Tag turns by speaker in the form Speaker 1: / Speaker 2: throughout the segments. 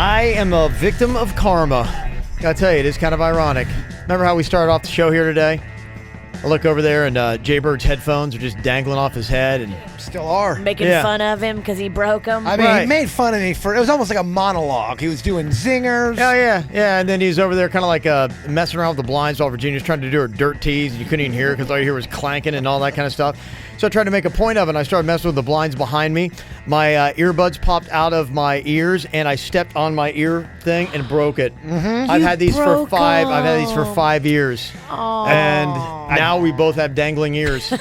Speaker 1: I am a victim of karma. Gotta tell you, it is kind of ironic. Remember how we started off the show here today? I look over there and Jay-Bird's headphones are just dangling off his head and
Speaker 2: still are.
Speaker 3: Making fun of him because he broke them.
Speaker 2: I mean, he made fun of me it was almost like a monologue. He was doing zingers.
Speaker 1: Oh, yeah. And then he's over there kind of like messing around with the blinds while Virginia's trying to do her dirt tease. And you couldn't even hear it because all you hear was clanking and all that kind of stuff. So I tried to make a point of it, and I started messing with the blinds behind me. My earbuds popped out of my ears, and I stepped on my ear thing and broke it.
Speaker 3: Mm-hmm.
Speaker 1: I've had these for 5 years.
Speaker 3: Aww.
Speaker 1: And now we both have dangling ears.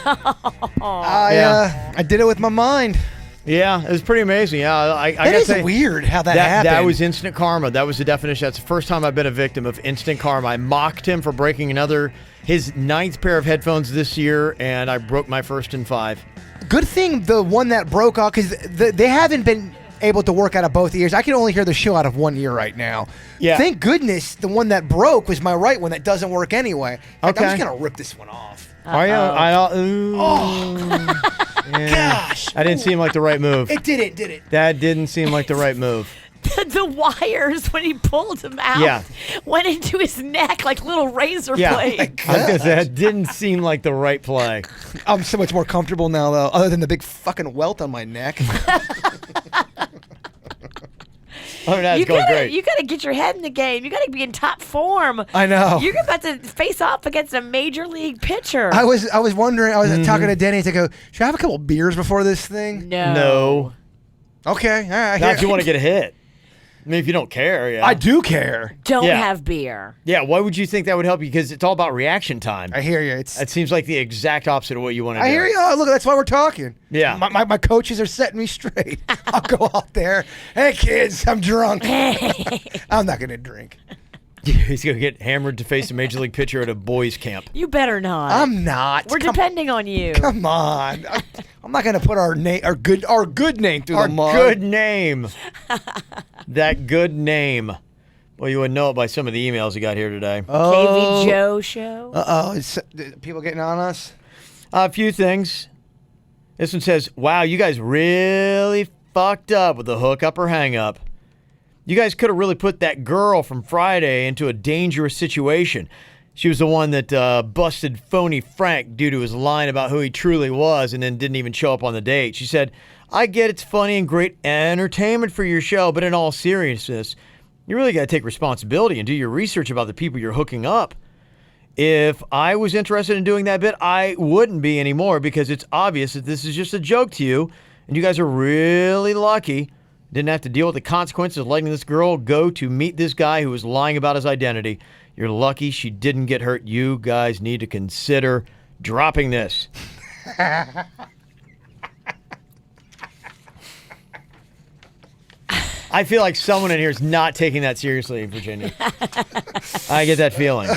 Speaker 2: I did it with my mind.
Speaker 1: Yeah, it was pretty amazing. Yeah,
Speaker 2: That is weird how that happened.
Speaker 1: That was instant karma. That was the definition. That's the first time I've been a victim of instant karma. I mocked him for breaking his 9th pair of headphones this year, and I broke my first in 5.
Speaker 2: Good thing the one that broke off, because they haven't been able to work out of both ears. I can only hear the show out of one ear right now.
Speaker 1: Yeah.
Speaker 2: Thank goodness the one that broke was my right one that doesn't work anyway. In fact,
Speaker 1: Okay.
Speaker 2: I'm just going to rip this one off.
Speaker 1: Are you?
Speaker 2: Gosh.
Speaker 1: That didn't seem like the right move.
Speaker 2: It did it.
Speaker 1: That didn't seem like the right move.
Speaker 3: The wires, when he pulled them out, went into his neck like little razor blades.
Speaker 1: I was gonna say, that didn't seem like the right play.
Speaker 2: I'm so much more comfortable now, though, other than the big fucking welt on my neck.
Speaker 1: That's going great.
Speaker 3: You gotta get your head in the game. You gotta be in top form.
Speaker 2: I know.
Speaker 3: You're about to face off against a major league pitcher.
Speaker 2: I was wondering. I was talking to Denny to go, should I have a couple beers before this thing?
Speaker 1: No.
Speaker 2: Okay. All right.
Speaker 1: Not if you want to get a hit. I mean, if you don't care, yeah.
Speaker 2: I do care.
Speaker 3: Don't have beer.
Speaker 1: Yeah, why would you think that would help you? Because it's all about reaction time.
Speaker 2: I hear you.
Speaker 1: It seems like the exact opposite of what you want to do.
Speaker 2: I hear you. Oh, look, that's why we're talking.
Speaker 1: Yeah.
Speaker 2: My coaches are setting me straight. I'll go out there. Hey, kids, I'm drunk. I'm not going to drink.
Speaker 1: He's going to get hammered to face a major league pitcher at a boys' camp.
Speaker 3: You better not.
Speaker 2: I'm not.
Speaker 3: We're depending on you.
Speaker 2: Come on. I'm not going to put our good name through the mud.
Speaker 1: Our good name. That good name. Well, you wouldn't know it by some of the emails you got here today.
Speaker 3: KVJ show.
Speaker 2: Uh-oh. Is people getting on us?
Speaker 1: A few things. This one says, wow, you guys really fucked up with the hookup or hang-up. You guys could have really put that girl from Friday into a dangerous situation. She was the one that busted phony Frank due to his line about who he truly was and then didn't even show up on the date. She said, I get it's funny and great entertainment for your show, but in all seriousness, you really got to take responsibility and do your research about the people you're hooking up. If I was interested in doing that bit, I wouldn't be anymore because it's obvious that this is just a joke to you, and you guys are really lucky. Didn't have to deal with the consequences of letting this girl go to meet this guy who was lying about his identity. You're lucky she didn't get hurt. You guys need to consider dropping this. I feel like someone in here is not taking that seriously, Virginia. I get that feeling.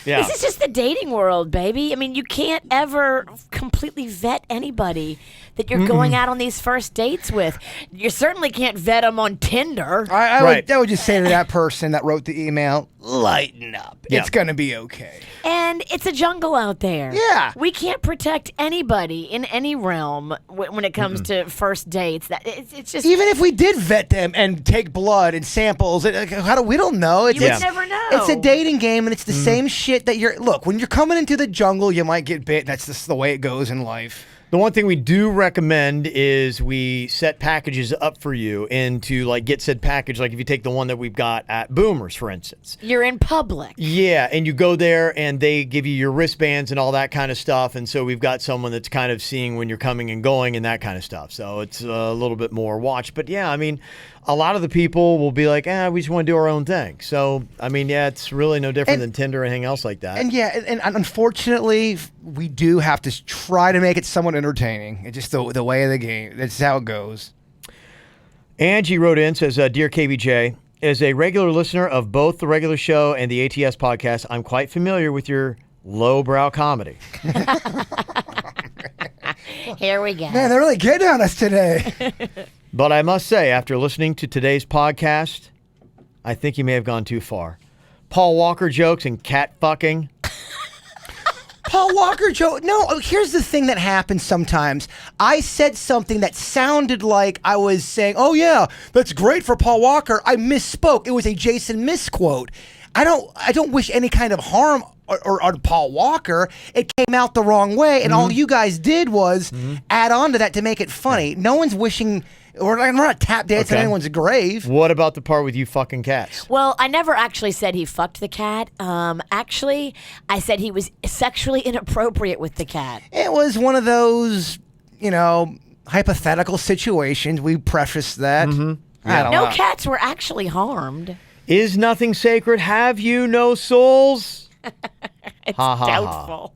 Speaker 1: Yeah.
Speaker 3: This is just the dating world, baby. I mean, you can't ever completely vet anybody that you're going out on these first dates with. You certainly can't vet them on Tinder.
Speaker 2: I would just say to that person that wrote the email, lighten up.
Speaker 1: Yeah.
Speaker 2: It's going to be okay.
Speaker 3: And it's a jungle out there.
Speaker 2: Yeah.
Speaker 3: We can't protect anybody in any realm when it comes to first dates. It's just...
Speaker 2: Even if we did vet them and take blood and samples, we don't know.
Speaker 3: You would never know.
Speaker 2: It's a dating game, and it's the same shit that look, when you're coming into the jungle, you might get bit. That's just the way it goes in life.
Speaker 1: The one thing we do recommend is we set packages up for you and to get said package. Like if you take the one that we've got at Boomers, for instance.
Speaker 3: You're in public.
Speaker 1: Yeah, and you go there and they give you your wristbands and all that kind of stuff. And so we've got someone that's kind of seeing when you're coming and going and that kind of stuff. So it's a little bit more watch. But yeah, I mean, a lot of the people will be like, we just want to do our own thing. So, I mean, yeah, it's really no different than Tinder or anything else like that.
Speaker 2: And yeah, and unfortunately, we do have to try to make it somewhat entertaining. It's just the way of the game. That's how it goes.
Speaker 1: Angie wrote in, says, Dear KVJ, as a regular listener of both the regular show and the ATS podcast, I'm quite familiar with your lowbrow comedy.
Speaker 3: Here we go.
Speaker 2: Man, they're really getting on us today.
Speaker 1: But I must say, after listening to today's podcast, I think you may have gone too far. Paul Walker jokes and cat fucking.
Speaker 2: Paul Walker joke. No, here's the thing that happens sometimes. I said something that sounded like I was saying, "Oh yeah, that's great for Paul Walker." I misspoke. It was a Jason misquote. I don't wish any kind of harm on Paul Walker. It came out the wrong way, and all you guys did was add on to that to make it funny. No one's wishing. We're not tap dancing anyone's grave.
Speaker 1: What about the part with you fucking cats?
Speaker 3: Well, I never actually said he fucked the cat. Actually, I said he was sexually inappropriate with the cat.
Speaker 2: It was one of those, hypothetical situations. We prefaced that. I don't
Speaker 3: No
Speaker 2: know.
Speaker 3: cats were actually harmed.
Speaker 1: Is nothing sacred? Have you no souls?
Speaker 3: It's
Speaker 1: Ha, ha, ha.
Speaker 3: doubtful.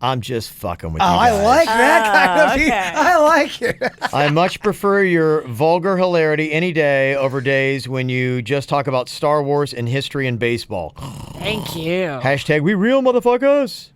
Speaker 1: I'm just fucking with you
Speaker 2: Oh,
Speaker 1: guys.
Speaker 2: I like that kind of.
Speaker 3: okay.
Speaker 2: I like it.
Speaker 1: I much prefer your vulgar hilarity any day over days when you just talk about Star Wars and history and baseball.
Speaker 3: Thank you.
Speaker 1: Hashtag we real motherfuckers.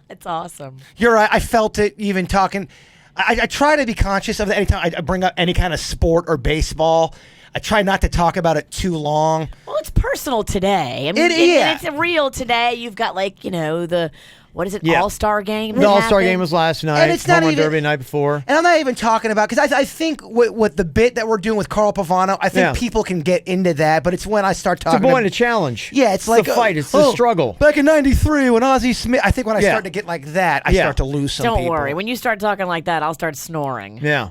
Speaker 3: It's awesome.
Speaker 2: You're right. I felt it even talking. I try to be conscious of it anytime I bring up any kind of sport or baseball. I try not to talk about it too long.
Speaker 3: Well, it's personal today. I mean, it's real today. You've got the what is it?
Speaker 1: Yeah.
Speaker 3: All-Star game.
Speaker 1: The
Speaker 3: that
Speaker 1: All-Star
Speaker 3: happened?
Speaker 1: game was last night.
Speaker 2: And it's not
Speaker 1: Home Run
Speaker 2: even-
Speaker 1: Derby the night before.
Speaker 2: And I'm not even talking about, because I think with the bit that we're doing with Carl Pavano, I think
Speaker 1: Yeah.
Speaker 2: people can get into that, but it's when I start
Speaker 1: It's
Speaker 2: talking
Speaker 1: a point of challenge.
Speaker 2: Yeah, it's like
Speaker 1: the fight. It's the struggle.
Speaker 2: Back in '93 when Ozzie Smith, I think when I
Speaker 1: Yeah.
Speaker 2: start to get like that, I
Speaker 1: Yeah.
Speaker 2: start to lose some
Speaker 3: Don't
Speaker 2: people.
Speaker 3: worry. When you start talking like that, I'll start snoring.
Speaker 1: Yeah.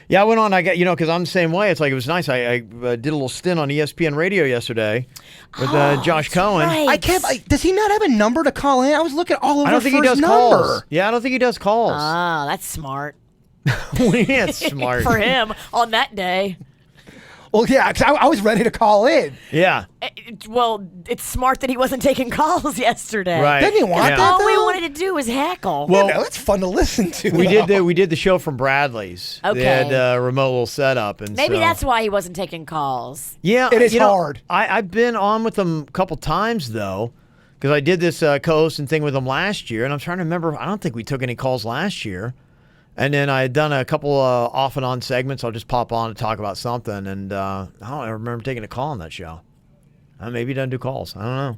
Speaker 1: Yeah, I went on. I got because I'm the same way. It's like it was nice. I did a little stint on ESPN Radio yesterday with Josh Cohen.
Speaker 3: right.
Speaker 2: I can't. Does he not have a number to call in? I was looking all over
Speaker 1: I don't think
Speaker 2: for
Speaker 1: he
Speaker 2: his
Speaker 1: does
Speaker 2: number.
Speaker 1: calls. Yeah, I don't think he does calls.
Speaker 3: Oh, that's smart.
Speaker 1: Yeah, it's smart.
Speaker 3: For him on that day.
Speaker 2: Well, yeah, 'cause I was ready to call in.
Speaker 1: Yeah.
Speaker 3: Well, it's smart that he wasn't taking calls yesterday.
Speaker 1: Right.
Speaker 2: Didn't he want
Speaker 1: Yeah.
Speaker 2: that?
Speaker 3: All we
Speaker 2: though?
Speaker 3: wanted to do was heckle.
Speaker 1: Well,
Speaker 2: It's fun to listen to.
Speaker 1: We
Speaker 2: though.
Speaker 1: did the show from Bradley's.
Speaker 3: Okay.
Speaker 1: They had a remote little setup, and
Speaker 3: Maybe
Speaker 1: so-
Speaker 3: that's why he wasn't taking calls.
Speaker 1: Yeah,
Speaker 2: It is
Speaker 1: you know,
Speaker 2: hard.
Speaker 1: I've been on with them a couple times though, because I did this co-hosting thing with them last year, and I'm trying to remember. I don't think we took any calls last year, and then I had done a couple off and on segments. I'll just pop on and talk about something, and I don't remember taking a call on that show. Maybe he doesn't do calls. I don't know.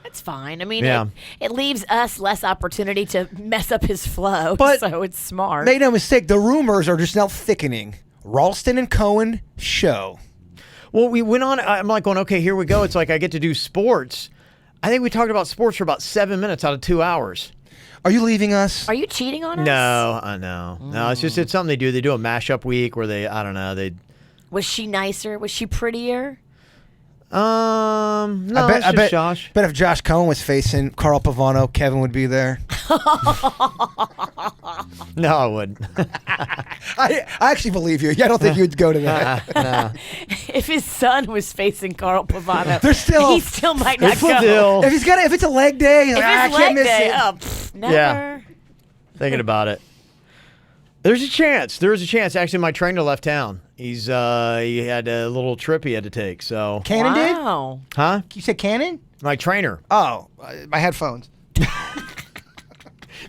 Speaker 3: That's fine. I mean,
Speaker 1: Yeah.
Speaker 3: it leaves us less opportunity to mess up his flow,
Speaker 2: But-
Speaker 3: so it's smart.
Speaker 2: Make no mistake, the rumors are just now thickening. Ralston and Cohen show.
Speaker 1: Well, we went on. I'm like going, okay, here we go. It's like I get to do sports. I think we talked about sports for about 7 minutes out of 2 hours.
Speaker 2: Are you leaving us?
Speaker 3: Are you cheating on us?
Speaker 1: No, I know. No, it's just it's something they do. They do a mashup week where I don't know.
Speaker 3: Was she nicer? Was she prettier?
Speaker 1: No, it's just Josh.
Speaker 2: Bet if Josh Cohen was facing Carl Pavano, Kevin would be there.
Speaker 1: No, I wouldn't.
Speaker 2: I actually believe you. I don't think you'd go to that.
Speaker 1: No.
Speaker 3: If his son was facing Carl Pavano,
Speaker 2: There's still-
Speaker 3: he still might not
Speaker 1: It's
Speaker 3: go.
Speaker 1: the deal.
Speaker 2: If it's a leg day,
Speaker 3: If
Speaker 2: I
Speaker 3: it's
Speaker 2: can't
Speaker 3: leg
Speaker 2: miss
Speaker 3: day,
Speaker 2: it.
Speaker 3: never.
Speaker 1: Yeah. Thinking about it. There's a chance. There is a chance. Actually, my trainer left town. He had a little trip he had to take. So,
Speaker 2: Cannon did?
Speaker 3: Wow.
Speaker 1: huh?
Speaker 2: You said Cannon?
Speaker 1: My trainer.
Speaker 2: Oh, my headphones.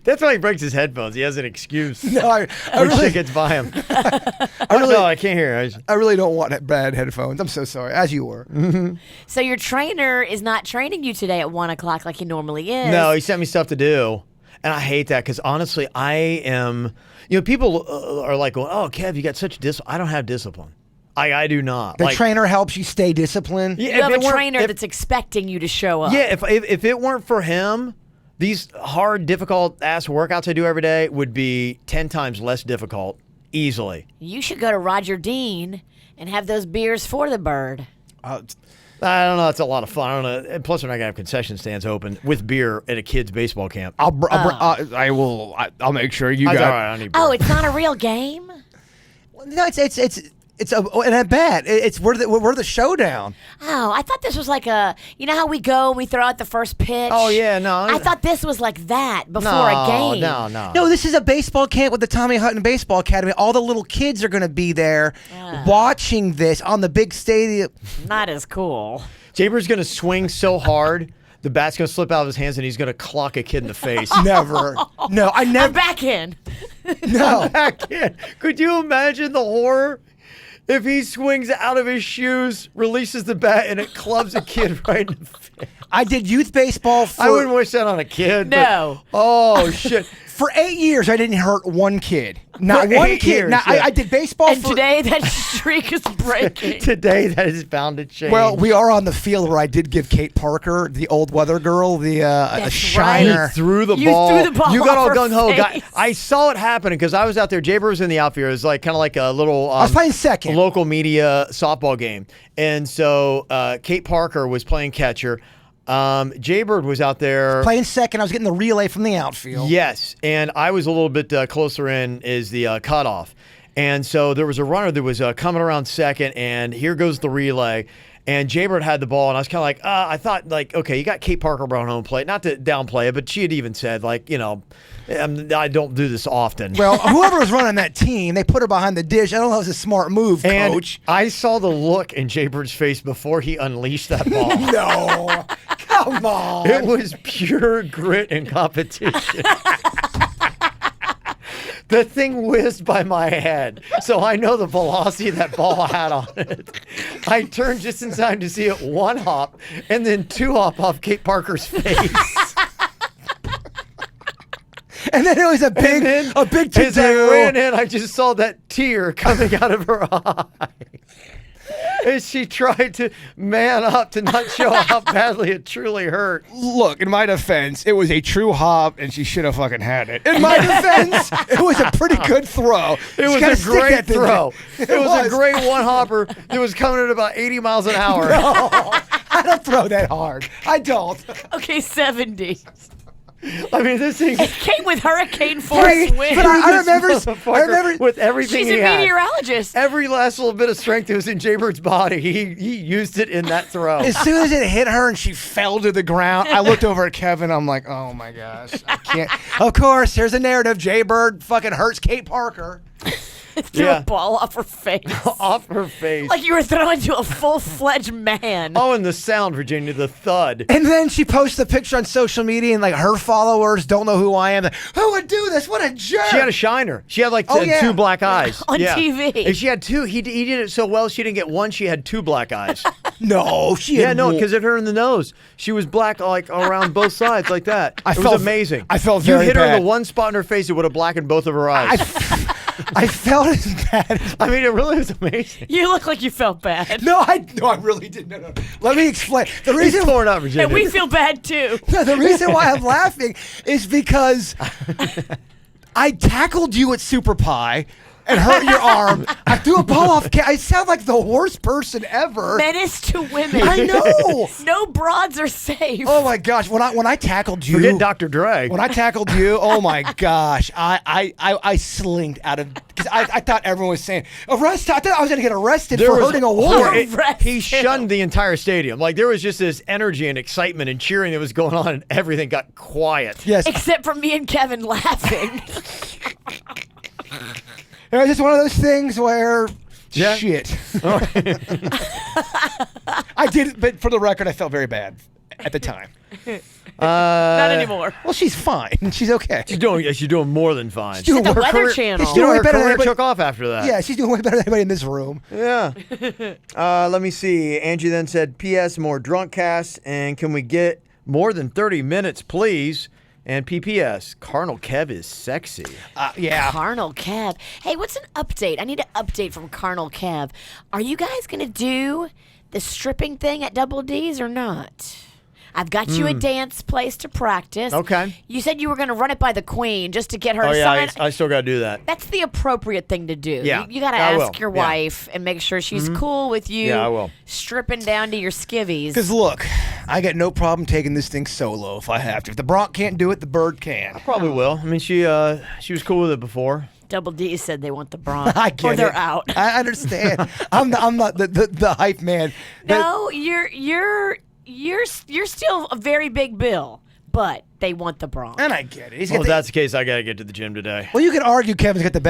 Speaker 1: That's why he breaks his headphones. He has an excuse.
Speaker 2: No, I
Speaker 1: When
Speaker 2: really,
Speaker 1: shit gets by him. No, I can't hear.
Speaker 2: I really don't want bad headphones. I'm so sorry. As you were.
Speaker 3: So your trainer is not training you today at 1 o'clock like he normally is.
Speaker 1: No, he sent me stuff to do. And I hate that because honestly, I am. People are like, going, "Oh, Kev, you got such discipline." I don't have discipline. I do not.
Speaker 2: The trainer helps you stay disciplined.
Speaker 1: Yeah,
Speaker 3: You
Speaker 1: if
Speaker 3: have
Speaker 1: it
Speaker 3: a
Speaker 1: weren't-
Speaker 3: trainer
Speaker 1: if-
Speaker 3: that's expecting you to show up.
Speaker 1: Yeah, if it weren't for him, these hard, difficult ass workouts I do every day would be 10 times less difficult, easily.
Speaker 3: You should go to Roger Dean and have those beers for the bird.
Speaker 1: I don't know. It's a lot of fun. I don't know. And plus, we're not gonna have concession stands open with beer at a kid's baseball camp.
Speaker 2: I'll make sure you
Speaker 1: That's
Speaker 2: got.
Speaker 1: all right. I don't need beer.
Speaker 3: Oh, it's not a real game?
Speaker 2: No, and at bat, we're the showdown.
Speaker 3: Oh, I thought this was like you know how we go and we throw out the first pitch?
Speaker 1: Oh, yeah, no.
Speaker 3: I thought this was like that before
Speaker 1: no,
Speaker 3: a game.
Speaker 1: No, no.
Speaker 2: No, this is a baseball camp with the Tommy Hutton Baseball Academy. All the little kids are going to be there watching this on the big stadium.
Speaker 3: Not as cool.
Speaker 1: Jaber's gonna swing so hard, the bat's gonna slip out of his hands, and he's gonna clock a kid in the face.
Speaker 2: Never. No, I
Speaker 3: I'm
Speaker 2: never.
Speaker 3: back in.
Speaker 2: No.
Speaker 1: That kid. Could you imagine the horror? if he swings out of his shoes, releases the bat, and it clubs a kid right in the face.
Speaker 2: I did youth baseball
Speaker 1: I wouldn't wish that on a kid.
Speaker 3: No.
Speaker 1: But, oh, shit.
Speaker 2: for 8 years. I didn't hurt one kid. Not
Speaker 1: For
Speaker 2: one
Speaker 1: 8
Speaker 2: kid.
Speaker 1: years,
Speaker 2: Now,
Speaker 1: yeah.
Speaker 2: I did baseball
Speaker 3: And
Speaker 2: for...
Speaker 3: today that streak is breaking.
Speaker 1: Today, that is bound to change.
Speaker 2: Well, we are on the field where I did give Kate Parker, the old weather girl, a
Speaker 3: That's
Speaker 2: shiner.
Speaker 3: right.
Speaker 1: threw the
Speaker 3: You
Speaker 1: ball.
Speaker 3: threw the ball
Speaker 1: You got all
Speaker 3: off her
Speaker 1: gung ho.
Speaker 3: face.
Speaker 1: I saw it happening because I was out there. Jaybird was in the outfield. It was like kind of like a little.
Speaker 2: I was playing second.
Speaker 1: Local media softball game, and so Kate Parker was playing catcher. Jaybird was out there
Speaker 2: Playing second. I was getting the relay from the outfield.
Speaker 1: Yes, and I was a little bit closer in is the cutoff. And so there was a runner that was coming around second, and here goes the relay. And Jaybird had the ball, and I was kind of like, I thought, like, okay, you got Kate Parker on home plate. Not to downplay it, but she had even said, like, you know, I don't do this often.
Speaker 2: Well, whoever was running that team, they put her behind the dish. I don't know if it was a smart move,
Speaker 1: and
Speaker 2: coach.
Speaker 1: I saw the look in Jaybird's face before he unleashed that ball.
Speaker 2: No. Come on.
Speaker 1: It was pure grit and competition. The thing whizzed by my head, so I know the velocity that ball had on it. I turned just in time to see it one hop and then two hop off Kate Parker's face.
Speaker 2: And then it was a big
Speaker 1: As I
Speaker 2: to-do.
Speaker 1: ran in, I just saw that tear coming out of her eye. As she tried to man up to not show how badly it truly hurt.
Speaker 2: Look, in my defense, it was a true hop, and she should have fucking had it. In my defense, it was a pretty good throw.
Speaker 1: It
Speaker 2: She
Speaker 1: was
Speaker 2: gotta
Speaker 1: a
Speaker 2: stick
Speaker 1: great
Speaker 2: that thing
Speaker 1: throw.
Speaker 2: in.
Speaker 1: It was a great one hopper that was coming at about 80 miles an hour.
Speaker 2: No, I don't throw that hard. I don't.
Speaker 3: Okay, 70.
Speaker 1: I mean, this thing
Speaker 3: It came with hurricane force
Speaker 2: Hey,
Speaker 3: winds.
Speaker 2: but I
Speaker 1: this
Speaker 2: remember
Speaker 1: motherfucker with everything
Speaker 3: She's
Speaker 1: he
Speaker 3: a
Speaker 1: had.
Speaker 3: meteorologist.
Speaker 1: Every last little bit of strength that was in Jaybird's body, he used it in that throw.
Speaker 2: as soon as it hit her and she fell to the ground, I looked over at Kevin. I'm like, oh my gosh, I can't. Of course, here's a narrative. Jaybird fucking hurts Kate Parker.
Speaker 3: Threw a ball off her face.
Speaker 1: Off her face.
Speaker 3: Like you were throwing to a full-fledged man.
Speaker 1: Oh, and the sound, Virginia, the thud.
Speaker 2: And then she posts the picture on social media, and like her followers don't know who I am. Like, who would do this? What a jerk!
Speaker 1: She had a shiner. She had like
Speaker 2: yeah.
Speaker 1: two black eyes.
Speaker 3: On TV.
Speaker 1: And she had two. He did it so well, she didn't get one. She had two black eyes.
Speaker 2: No, she
Speaker 1: Yeah,
Speaker 2: had
Speaker 1: no,
Speaker 2: wo-
Speaker 1: because it hurt her in the nose. She was black, like around both sides, like that.
Speaker 2: I
Speaker 1: It
Speaker 2: felt-
Speaker 1: was amazing.
Speaker 2: I felt
Speaker 1: You
Speaker 2: very
Speaker 1: hit her in
Speaker 2: bad.
Speaker 1: the one spot in her face, it would have blackened both of her eyes.
Speaker 2: I felt as bad as
Speaker 1: I mean, it really was amazing.
Speaker 3: You look like you felt bad.
Speaker 2: No, I really didn't. No. Let me explain. The
Speaker 1: He's
Speaker 2: reason
Speaker 1: torn up, Virginia.
Speaker 3: And we feel bad too.
Speaker 2: the reason why I'm laughing is because I tackled you at Super Pie and hurt your arm. I threw a ball off. I sound like the worst person ever.
Speaker 3: Menace to women.
Speaker 2: I know.
Speaker 3: No broads are safe.
Speaker 2: Oh my gosh! When I tackled you,
Speaker 1: Forget Dr. Dre.
Speaker 2: when I tackled you, oh my gosh, I slinked out of because I thought everyone was saying arrest. I thought I was going to get arrested for hurting a woman.
Speaker 1: He shunned the entire stadium. Like, there was just this energy and excitement and cheering that was going on, and everything got quiet.
Speaker 2: Yes,
Speaker 3: Except for me and Kevin laughing.
Speaker 2: it was just one of those things where
Speaker 1: Yeah.
Speaker 2: shit. I did, but for the record, I felt very bad at the time.
Speaker 3: Not anymore.
Speaker 2: Well, she's fine. She's okay.
Speaker 1: She's doing more than fine.
Speaker 2: doing
Speaker 3: The
Speaker 2: her
Speaker 3: Weather
Speaker 2: career-
Speaker 3: Channel.
Speaker 2: She's
Speaker 1: You know,
Speaker 2: doing way
Speaker 1: her
Speaker 2: better than
Speaker 1: career
Speaker 2: anybody.
Speaker 1: took off after that.
Speaker 2: Yeah, she's doing way better than anybody in this room.
Speaker 1: Yeah. Let me see. Angie then said, P.S. more drunk cast, and can we get more than 30 minutes, please? And P.P.S. Carnal Kev is sexy.
Speaker 2: Yeah.
Speaker 3: Carnal Kev. Hey, what's an update? I need an update from Carnal Kev. Are you guys going to do the stripping thing at Double D's or not? I've got you a dance place to practice.
Speaker 1: Okay.
Speaker 3: You said you were going to run it by the queen just to get her
Speaker 1: Oh,
Speaker 3: to
Speaker 1: yeah,
Speaker 3: sign.
Speaker 1: I still got to do that.
Speaker 3: That's the appropriate thing to do.
Speaker 1: Yeah,
Speaker 3: You got to
Speaker 1: I
Speaker 3: ask
Speaker 1: will.
Speaker 3: your
Speaker 1: Yeah.
Speaker 3: wife and make sure she's cool with you
Speaker 1: Yeah, I will.
Speaker 3: stripping down to your skivvies.
Speaker 2: Because look, I got no problem taking this thing solo if I have to. If the Bronc can't do it, the Bird can.
Speaker 1: Probably will. I mean, she was cool with it before.
Speaker 3: Double D said they want the bronze.
Speaker 2: I get
Speaker 3: or they're
Speaker 2: it.
Speaker 3: out.
Speaker 2: I understand. I'm not the hype man.
Speaker 3: No, you're still a very big bill, but they want the bronze.
Speaker 2: And I get it. He's
Speaker 1: Well,
Speaker 2: got
Speaker 1: if
Speaker 2: the-
Speaker 1: that's the case, I got to get to the gym today.
Speaker 2: well, you could argue Kevin's got the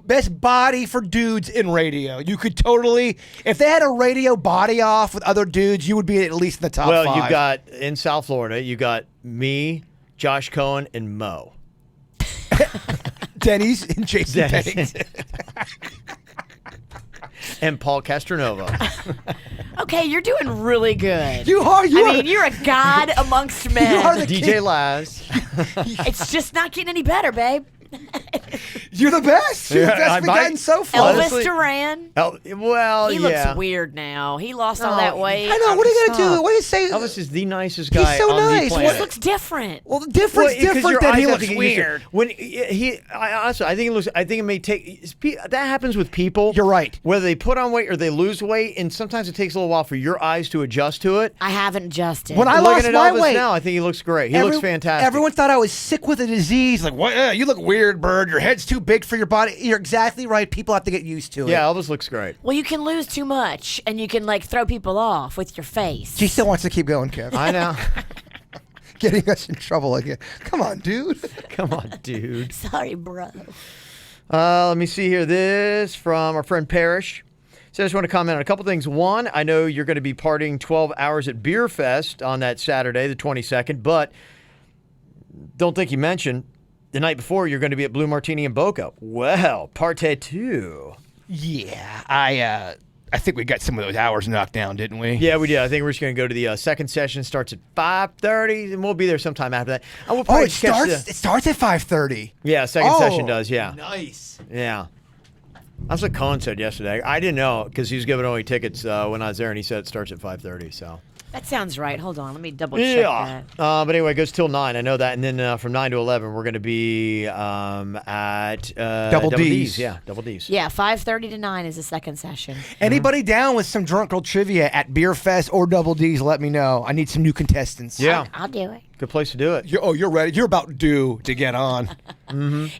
Speaker 2: best body for dudes in radio. You could totally, if they had a radio body off with other dudes, you would be at least in the top
Speaker 1: Well,
Speaker 2: 5.
Speaker 1: you got, in South Florida, you got me, Josh Cohen, and Mo.
Speaker 2: Denny's and Jason
Speaker 1: Denny's.
Speaker 2: Pennington.
Speaker 1: and Paul Castronova.
Speaker 3: Okay, you're doing really good.
Speaker 2: You are.
Speaker 3: I mean, you're a god amongst men.
Speaker 2: are the
Speaker 1: DJ Laz.
Speaker 3: It's just not getting any better, babe.
Speaker 2: You're the best. You're the best we've gotten so far.
Speaker 3: Elvis
Speaker 1: Honestly-
Speaker 3: Duran.
Speaker 1: Well,
Speaker 3: He
Speaker 1: yeah.
Speaker 3: looks weird now. He lost all that weight.
Speaker 2: I know. What are you gonna do?
Speaker 1: Stop.
Speaker 2: What do you say?
Speaker 1: Elvis is the nicest guy
Speaker 2: He's so
Speaker 1: on
Speaker 2: nice.
Speaker 1: the
Speaker 3: He
Speaker 1: planet.
Speaker 3: looks different.
Speaker 2: Well, the difference
Speaker 1: Well, 'cause
Speaker 2: different
Speaker 1: your
Speaker 2: than
Speaker 1: eyes
Speaker 2: he
Speaker 1: have
Speaker 2: looks
Speaker 1: to get used to it.
Speaker 2: weird.
Speaker 1: When honestly, I think it may take. That happens with people.
Speaker 2: You're right.
Speaker 1: Whether they put on weight or they lose weight, and sometimes it takes a little while for your eyes to adjust to it.
Speaker 3: I haven't adjusted.
Speaker 2: When I
Speaker 1: Looking
Speaker 2: lost
Speaker 1: at
Speaker 2: my
Speaker 1: Elvis
Speaker 2: weight
Speaker 1: now, I think he looks great. He looks fantastic.
Speaker 2: Everyone thought I was sick with a disease. Like, what? You look weird, Bird. Your head's too big for your body. You're exactly right. People have to get used to it.
Speaker 1: Yeah, Elvis looks great.
Speaker 3: Well, you can lose too much, and you can like throw people off with your face.
Speaker 2: She still wants to keep going, Kev.
Speaker 1: I know.
Speaker 2: Getting us in trouble again. Come on, dude.
Speaker 1: Come on, dude.
Speaker 3: Sorry, bro.
Speaker 1: Let me see here. This from our friend Parrish. So I just want to comment on a couple things. One, I know you're going to be partying 12 hours at Beer Fest on that Saturday, the 22nd, but don't think you mentioned the night before you're going to be at Blue Martini in Boca. Well, parte two.
Speaker 2: Yeah, I think we got some of those hours knocked down, didn't we?
Speaker 1: Yeah, we did. I think we're just going to go to the second session. Starts at 5:30, and we'll be there sometime after that. And we'll
Speaker 2: Oh,
Speaker 1: probably
Speaker 2: it starts at 5:30.
Speaker 1: Yeah, second session does, yeah.
Speaker 2: Nice.
Speaker 1: Yeah. That's what Cohen said yesterday. I didn't know because he was giving away tickets when I was there, and he said it starts at 5:30. So.
Speaker 3: That sounds right. Hold on, let me double check
Speaker 1: Yeah.
Speaker 3: that.
Speaker 1: But anyway, it goes till 9. I know that. And then from 9 to 11, we're going to be at
Speaker 2: Double D's.
Speaker 1: Yeah, Double D's.
Speaker 3: Yeah, 5:30 to 9 is the second session.
Speaker 2: Anybody down with some drunk girl trivia at Beer Fest or Double D's, let me know. I need some new contestants.
Speaker 1: Yeah.
Speaker 3: I'll do it.
Speaker 1: Good place to do it.
Speaker 2: You're ready. You're about due to get on.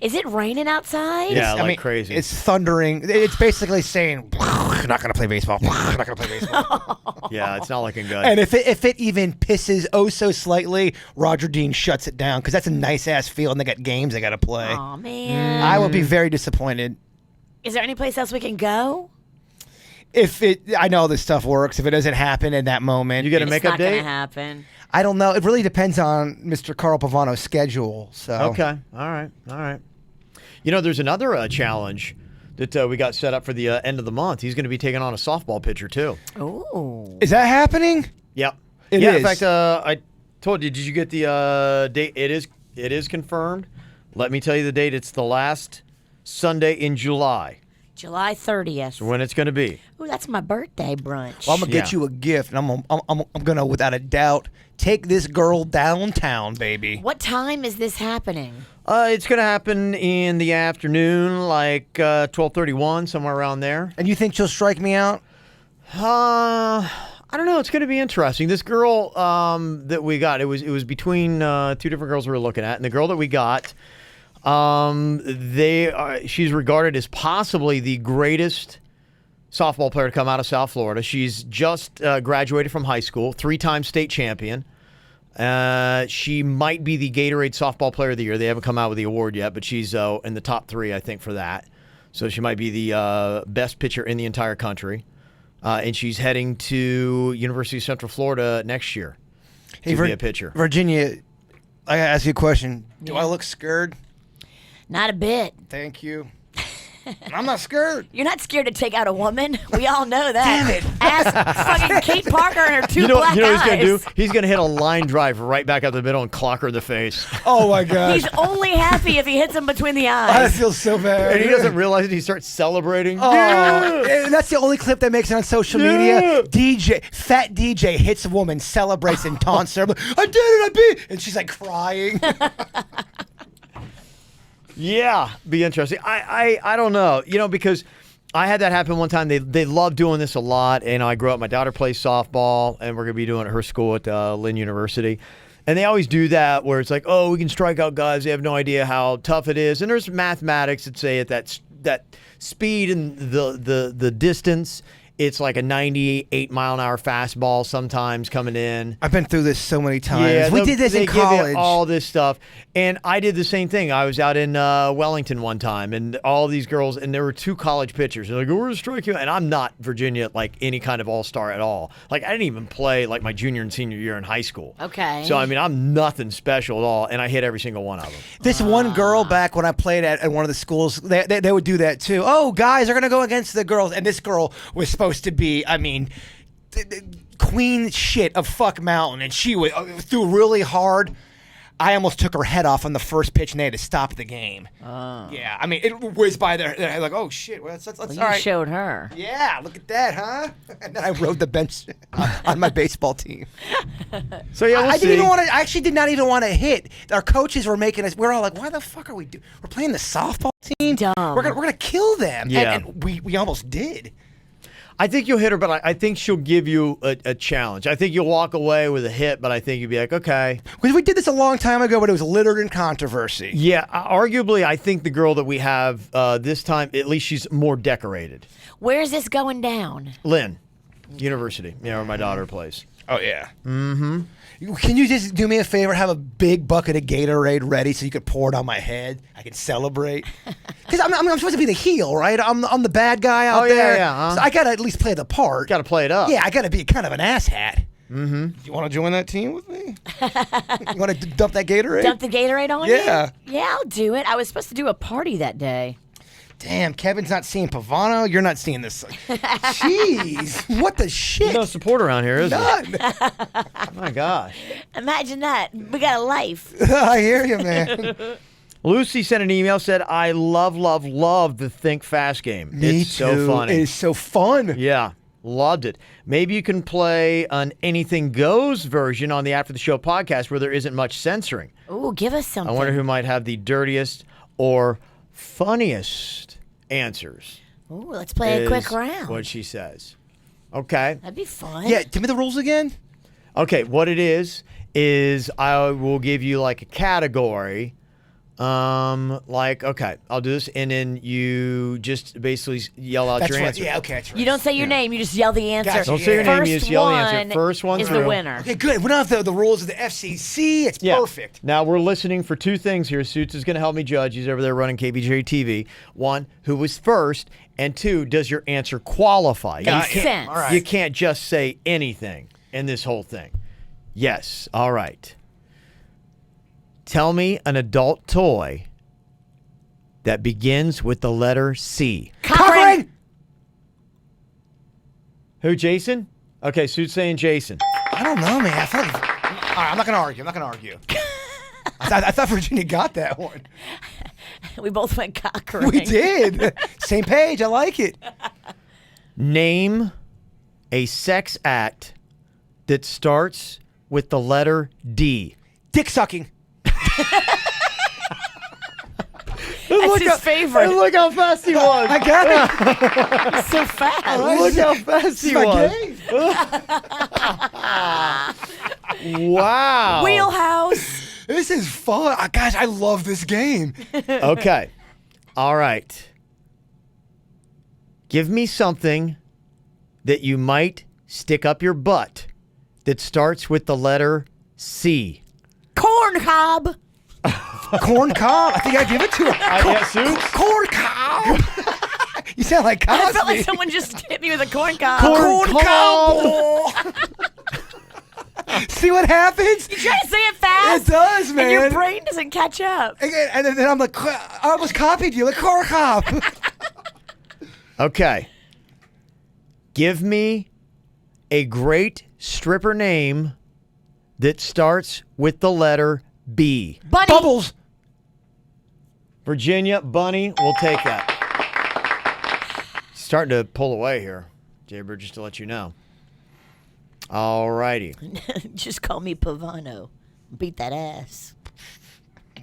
Speaker 3: Is it raining outside?
Speaker 1: Yeah,
Speaker 2: I mean,
Speaker 1: crazy.
Speaker 2: It's thundering. It's basically saying, not going to play baseball. Not going to play baseball.
Speaker 1: Yeah, it's not looking good.
Speaker 2: And if it even pisses oh so slightly, Roger Dean shuts it down because that's a nice-ass field and they got games they got to play.
Speaker 3: Aw, man.
Speaker 2: I would be very disappointed.
Speaker 3: Is there any place else we can go?
Speaker 2: I know this stuff works. If it doesn't happen in that moment,
Speaker 1: You get a
Speaker 3: It's
Speaker 1: makeup
Speaker 3: not going
Speaker 1: date?
Speaker 3: to happen.
Speaker 2: I don't know. It really depends on Mr. Carl Pavano's schedule. So
Speaker 1: Okay. All right. You know, there's another challenge that we got set up for the end of the month. He's going to be taking on a softball pitcher, too.
Speaker 3: Ooh.
Speaker 2: Is that happening?
Speaker 1: Yep.
Speaker 2: It
Speaker 1: In
Speaker 2: is.
Speaker 1: fact, I told you, did you get the date? It is confirmed. Let me tell you the date. It's the last Sunday in July.
Speaker 3: July 30th.
Speaker 1: When it's going to be.
Speaker 3: Ooh, that's my birthday brunch.
Speaker 2: Well, I'm gonna get
Speaker 1: Yeah.
Speaker 2: you a gift, and I'm gonna without a doubt take this girl downtown, baby.
Speaker 3: What time is this happening?
Speaker 1: It's going to happen in the afternoon, like 12:31, somewhere around there.
Speaker 2: And you think she'll strike me out?
Speaker 1: I don't know. It's going to be interesting. This girl that we got, it was between two different girls we were looking at, and the girl that we got, she's regarded as possibly the greatest softball player to come out of South Florida. She's just graduated from high school, 3-time state champion. She might be the Gatorade Softball Player of the Year. They haven't come out with the award yet, but she's in the top 3, I think, for that. So she might be the best pitcher in the entire country. And she's heading to University of Central Florida next year to be a pitcher.
Speaker 2: Virginia, I gotta ask you a question. Do I look scared?
Speaker 3: Not a bit.
Speaker 2: Thank you. I'm not scared.
Speaker 3: You're not scared to take out a woman. We all know that.
Speaker 2: Damn it.
Speaker 3: Ask fucking Kate Parker and her two black
Speaker 1: what he's going to
Speaker 3: eyes.
Speaker 1: do? He's going to hit a line drive right back up the middle and clock her in the face.
Speaker 2: Oh my gosh.
Speaker 3: He's only happy if he hits him between the
Speaker 2: I
Speaker 3: eyes.
Speaker 2: feel so bad.
Speaker 1: And he doesn't realize it. He starts celebrating.
Speaker 2: Oh, and that's the only clip that makes it on social media. Fat DJ hits a woman, celebrates and taunts her. I did it, I beat. And she's like crying.
Speaker 1: Yeah, be interesting. I don't know, because I had that happen one time. They love doing this a lot, and I grew up. My daughter plays softball, and we're gonna be doing it at her school at Lynn University, and they always do that where it's like, oh, we can strike out guys. They have no idea how tough it is, and there's mathematics that say at that speed and the distance it's like a 98-mile-an-hour fastball sometimes coming in.
Speaker 2: I've been through this so many times.
Speaker 1: Yeah,
Speaker 2: We did this
Speaker 1: they
Speaker 2: in
Speaker 1: give you
Speaker 2: college.
Speaker 1: all this stuff, and I did the same thing. I was out in Wellington one time, and all these girls, and there were 2 college pitchers. They're like, "We're gonna strike you," and I'm not Virginia like any kind of all-star at all. Like I didn't even play like my junior and senior year in high school.
Speaker 3: Okay.
Speaker 1: So I mean, I'm nothing special at all, and I hit every single one of them.
Speaker 2: This one girl back when I played at one of the schools, they would do that too. Oh, guys are going to go against the girls. And this girl was supposed to be, I mean, queen shit of fuck mountain. And she threw really hard. I almost took her head off on the first pitch, and they had to stop the game. Yeah, I mean, it whizzed by their head like, oh, shit. Well, let's
Speaker 3: Well, you
Speaker 2: all right.
Speaker 3: showed her.
Speaker 2: Yeah, look at that, huh? And then I rode the bench on my baseball team.
Speaker 1: So yeah, we'll
Speaker 2: I
Speaker 1: see.
Speaker 2: didn't even want to. I actually did not even want to hit. Our coaches were making us. We're all like, "Why the fuck are we doing? We're playing the softball team.
Speaker 3: Dumb.
Speaker 2: We're gonna kill them."
Speaker 1: Yeah.
Speaker 2: And we almost did.
Speaker 1: I think you'll hit her, but I think she'll give you a challenge. I think you'll walk away with a hit, but I think you'll be like, okay.
Speaker 2: Because we did this a long time ago, but it was littered in controversy.
Speaker 1: Yeah, arguably, I think the girl that we have this time, at least she's more decorated.
Speaker 3: Where's this going down?
Speaker 1: Lynn, University, where my daughter plays.
Speaker 2: Oh yeah. Mm-hmm. Can you just do me a favor? Have a big bucket of Gatorade ready so you could pour it on my head. I can celebrate. Because I'm supposed to be the heel, right? I'm the bad guy out there.
Speaker 1: Yeah.
Speaker 2: So I gotta at least play the part.
Speaker 1: Got to play it up.
Speaker 2: Yeah, I gotta be kind of an asshat. Mm-hmm. You want to join that team with me? You want to dump that Gatorade?
Speaker 3: Dump the Gatorade on you?
Speaker 2: Yeah.
Speaker 3: Yeah, I'll do it. I was supposed to do a party that day.
Speaker 2: Damn, Kevin's not seeing Pavano. You're not seeing this. Jeez, what the shit?
Speaker 1: No support around here, is there?
Speaker 2: None.
Speaker 1: My gosh.
Speaker 3: Imagine that. We got a life.
Speaker 2: I hear you, man.
Speaker 1: Lucy sent an email, said, I love the Think Fast game.
Speaker 2: Me
Speaker 1: It's
Speaker 2: too.
Speaker 1: so funny.
Speaker 2: It is so fun.
Speaker 1: Yeah, loved it. Maybe you can play an Anything Goes version on the After the Show podcast where there isn't much censoring.
Speaker 3: Ooh, give us something.
Speaker 1: I wonder who might have the dirtiest or funniest answers.
Speaker 3: Ooh, let's play a quick
Speaker 1: is
Speaker 3: round.
Speaker 1: What she says. Okay.
Speaker 3: That'd be fun.
Speaker 2: Yeah, give me the rules again.
Speaker 1: Okay, what it is I will give you like a category. Like, okay, I'll do this, and then you just basically yell out
Speaker 2: That's
Speaker 1: your
Speaker 2: right.
Speaker 1: answer.
Speaker 2: Yeah, okay, that's right.
Speaker 3: You don't say your name. You just yell the answer.
Speaker 2: Gotcha.
Speaker 1: Don't say your name, you
Speaker 3: First
Speaker 1: just yell the
Speaker 3: one
Speaker 1: answer. First one
Speaker 3: is
Speaker 1: through.
Speaker 3: the winner.
Speaker 2: Okay, good. We don't have the rules of the FCC. It's
Speaker 1: Yeah.
Speaker 2: perfect.
Speaker 1: Now we're listening for 2 things here. Suits is going to help me judge. He's over there running KVJ TV. 1, who was first, and 2, does your answer qualify?
Speaker 3: Makes
Speaker 1: You can't-
Speaker 3: sense.
Speaker 2: All right.
Speaker 1: You can't just say anything in this whole thing. Yes. All right. Tell me an adult toy that begins with the letter C.
Speaker 3: Covering.
Speaker 1: Who, Jason? Okay, Suit's saying Jason.
Speaker 2: I don't know, man. I feel like, all right, I'm not gonna argue. I thought Virginia got that one.
Speaker 3: We both went cockering.
Speaker 2: We did. Same page. I like it.
Speaker 1: Name a sex act that starts with the letter D.
Speaker 2: Dick sucking.
Speaker 3: That's his favorite.
Speaker 1: Look how fast he was.
Speaker 2: I got it.
Speaker 3: So fast.
Speaker 1: Look how fast he
Speaker 2: My
Speaker 1: was.
Speaker 2: game.
Speaker 1: Wow.
Speaker 3: Wheelhouse.
Speaker 2: This is fun. Guys, I love this game.
Speaker 1: Okay. All right. Give me something that you might stick up your butt that starts with the letter C.
Speaker 3: Corn cob.
Speaker 2: Corn cob. I think I give it to him.
Speaker 1: Yeah, Suits?
Speaker 2: Corn cob. You sound like Cosby.
Speaker 3: I felt like someone just hit me with a corn cob.
Speaker 2: Corn
Speaker 1: cob.
Speaker 2: cob. See what happens?
Speaker 3: You try to say it fast.
Speaker 2: It does, man.
Speaker 3: And your brain doesn't catch up.
Speaker 2: And then I'm like, I almost copied you, like corn cob.
Speaker 1: Okay. Give me a great stripper name that starts with the letter B.
Speaker 3: Bunny.
Speaker 2: Bubbles.
Speaker 1: Virginia, Bunny, we'll take that. Starting to pull away here, Jaber, just to let you know. All righty.
Speaker 3: Just call me Pavano. Beat that ass.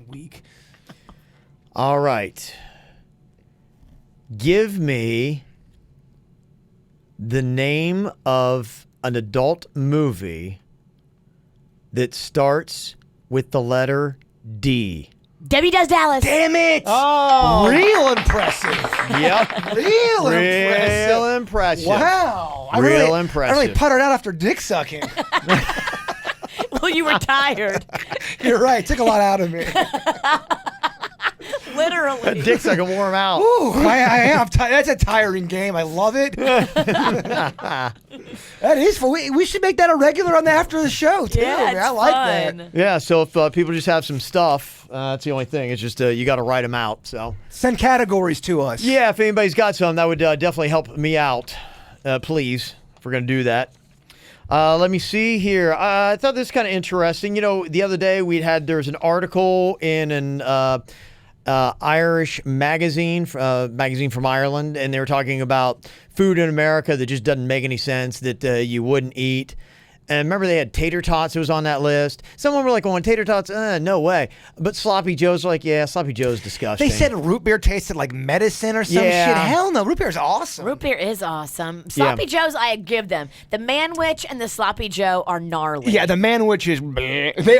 Speaker 2: Weak.
Speaker 1: All right. Give me the name of an adult movie that starts with the letter D.
Speaker 3: Debbie Does Dallas.
Speaker 2: Damn it!
Speaker 1: Oh.
Speaker 2: Real impressive.
Speaker 1: Yep.
Speaker 2: Real impressive.
Speaker 1: Real impressive.
Speaker 2: Wow.
Speaker 1: Real
Speaker 2: I
Speaker 1: impressive.
Speaker 2: really puttered out after dick sucking.
Speaker 3: Well, you were tired.
Speaker 2: You're right. It took a lot out of me.
Speaker 3: Literally.
Speaker 1: Dick suck can warm out.
Speaker 2: Ooh, I am. That's a tiring game. I love it. That is fun. We should make that a regular on the after the show, too.
Speaker 3: Yeah,
Speaker 2: man.
Speaker 3: it's
Speaker 2: I like
Speaker 3: fun.
Speaker 2: that.
Speaker 1: Yeah, so if people just have some stuff, that's the only thing. It's just you got to write them out. So
Speaker 2: Send categories to us.
Speaker 1: yeah, if anybody's got some, that would definitely help me out. Please, if we're gonna do that. Let me see here. I thought this was kind of interesting. You know, the other day there was an article in an Irish magazine from Ireland, and they were talking about food in America that just doesn't make any sense, that you wouldn't eat. And remember, they had tater tots. It was on that list. Someone were like, "Going tater tots? No way." But sloppy joes were like, "Yeah, sloppy joe's disgusting."
Speaker 2: They said root beer tasted like medicine or some
Speaker 1: Yeah.
Speaker 2: shit. Hell no, root beer's awesome.
Speaker 3: Root beer is awesome. Sloppy Joes, I give them. The Manwich and the Sloppy Joe are gnarly.
Speaker 2: Yeah, the Manwiches, they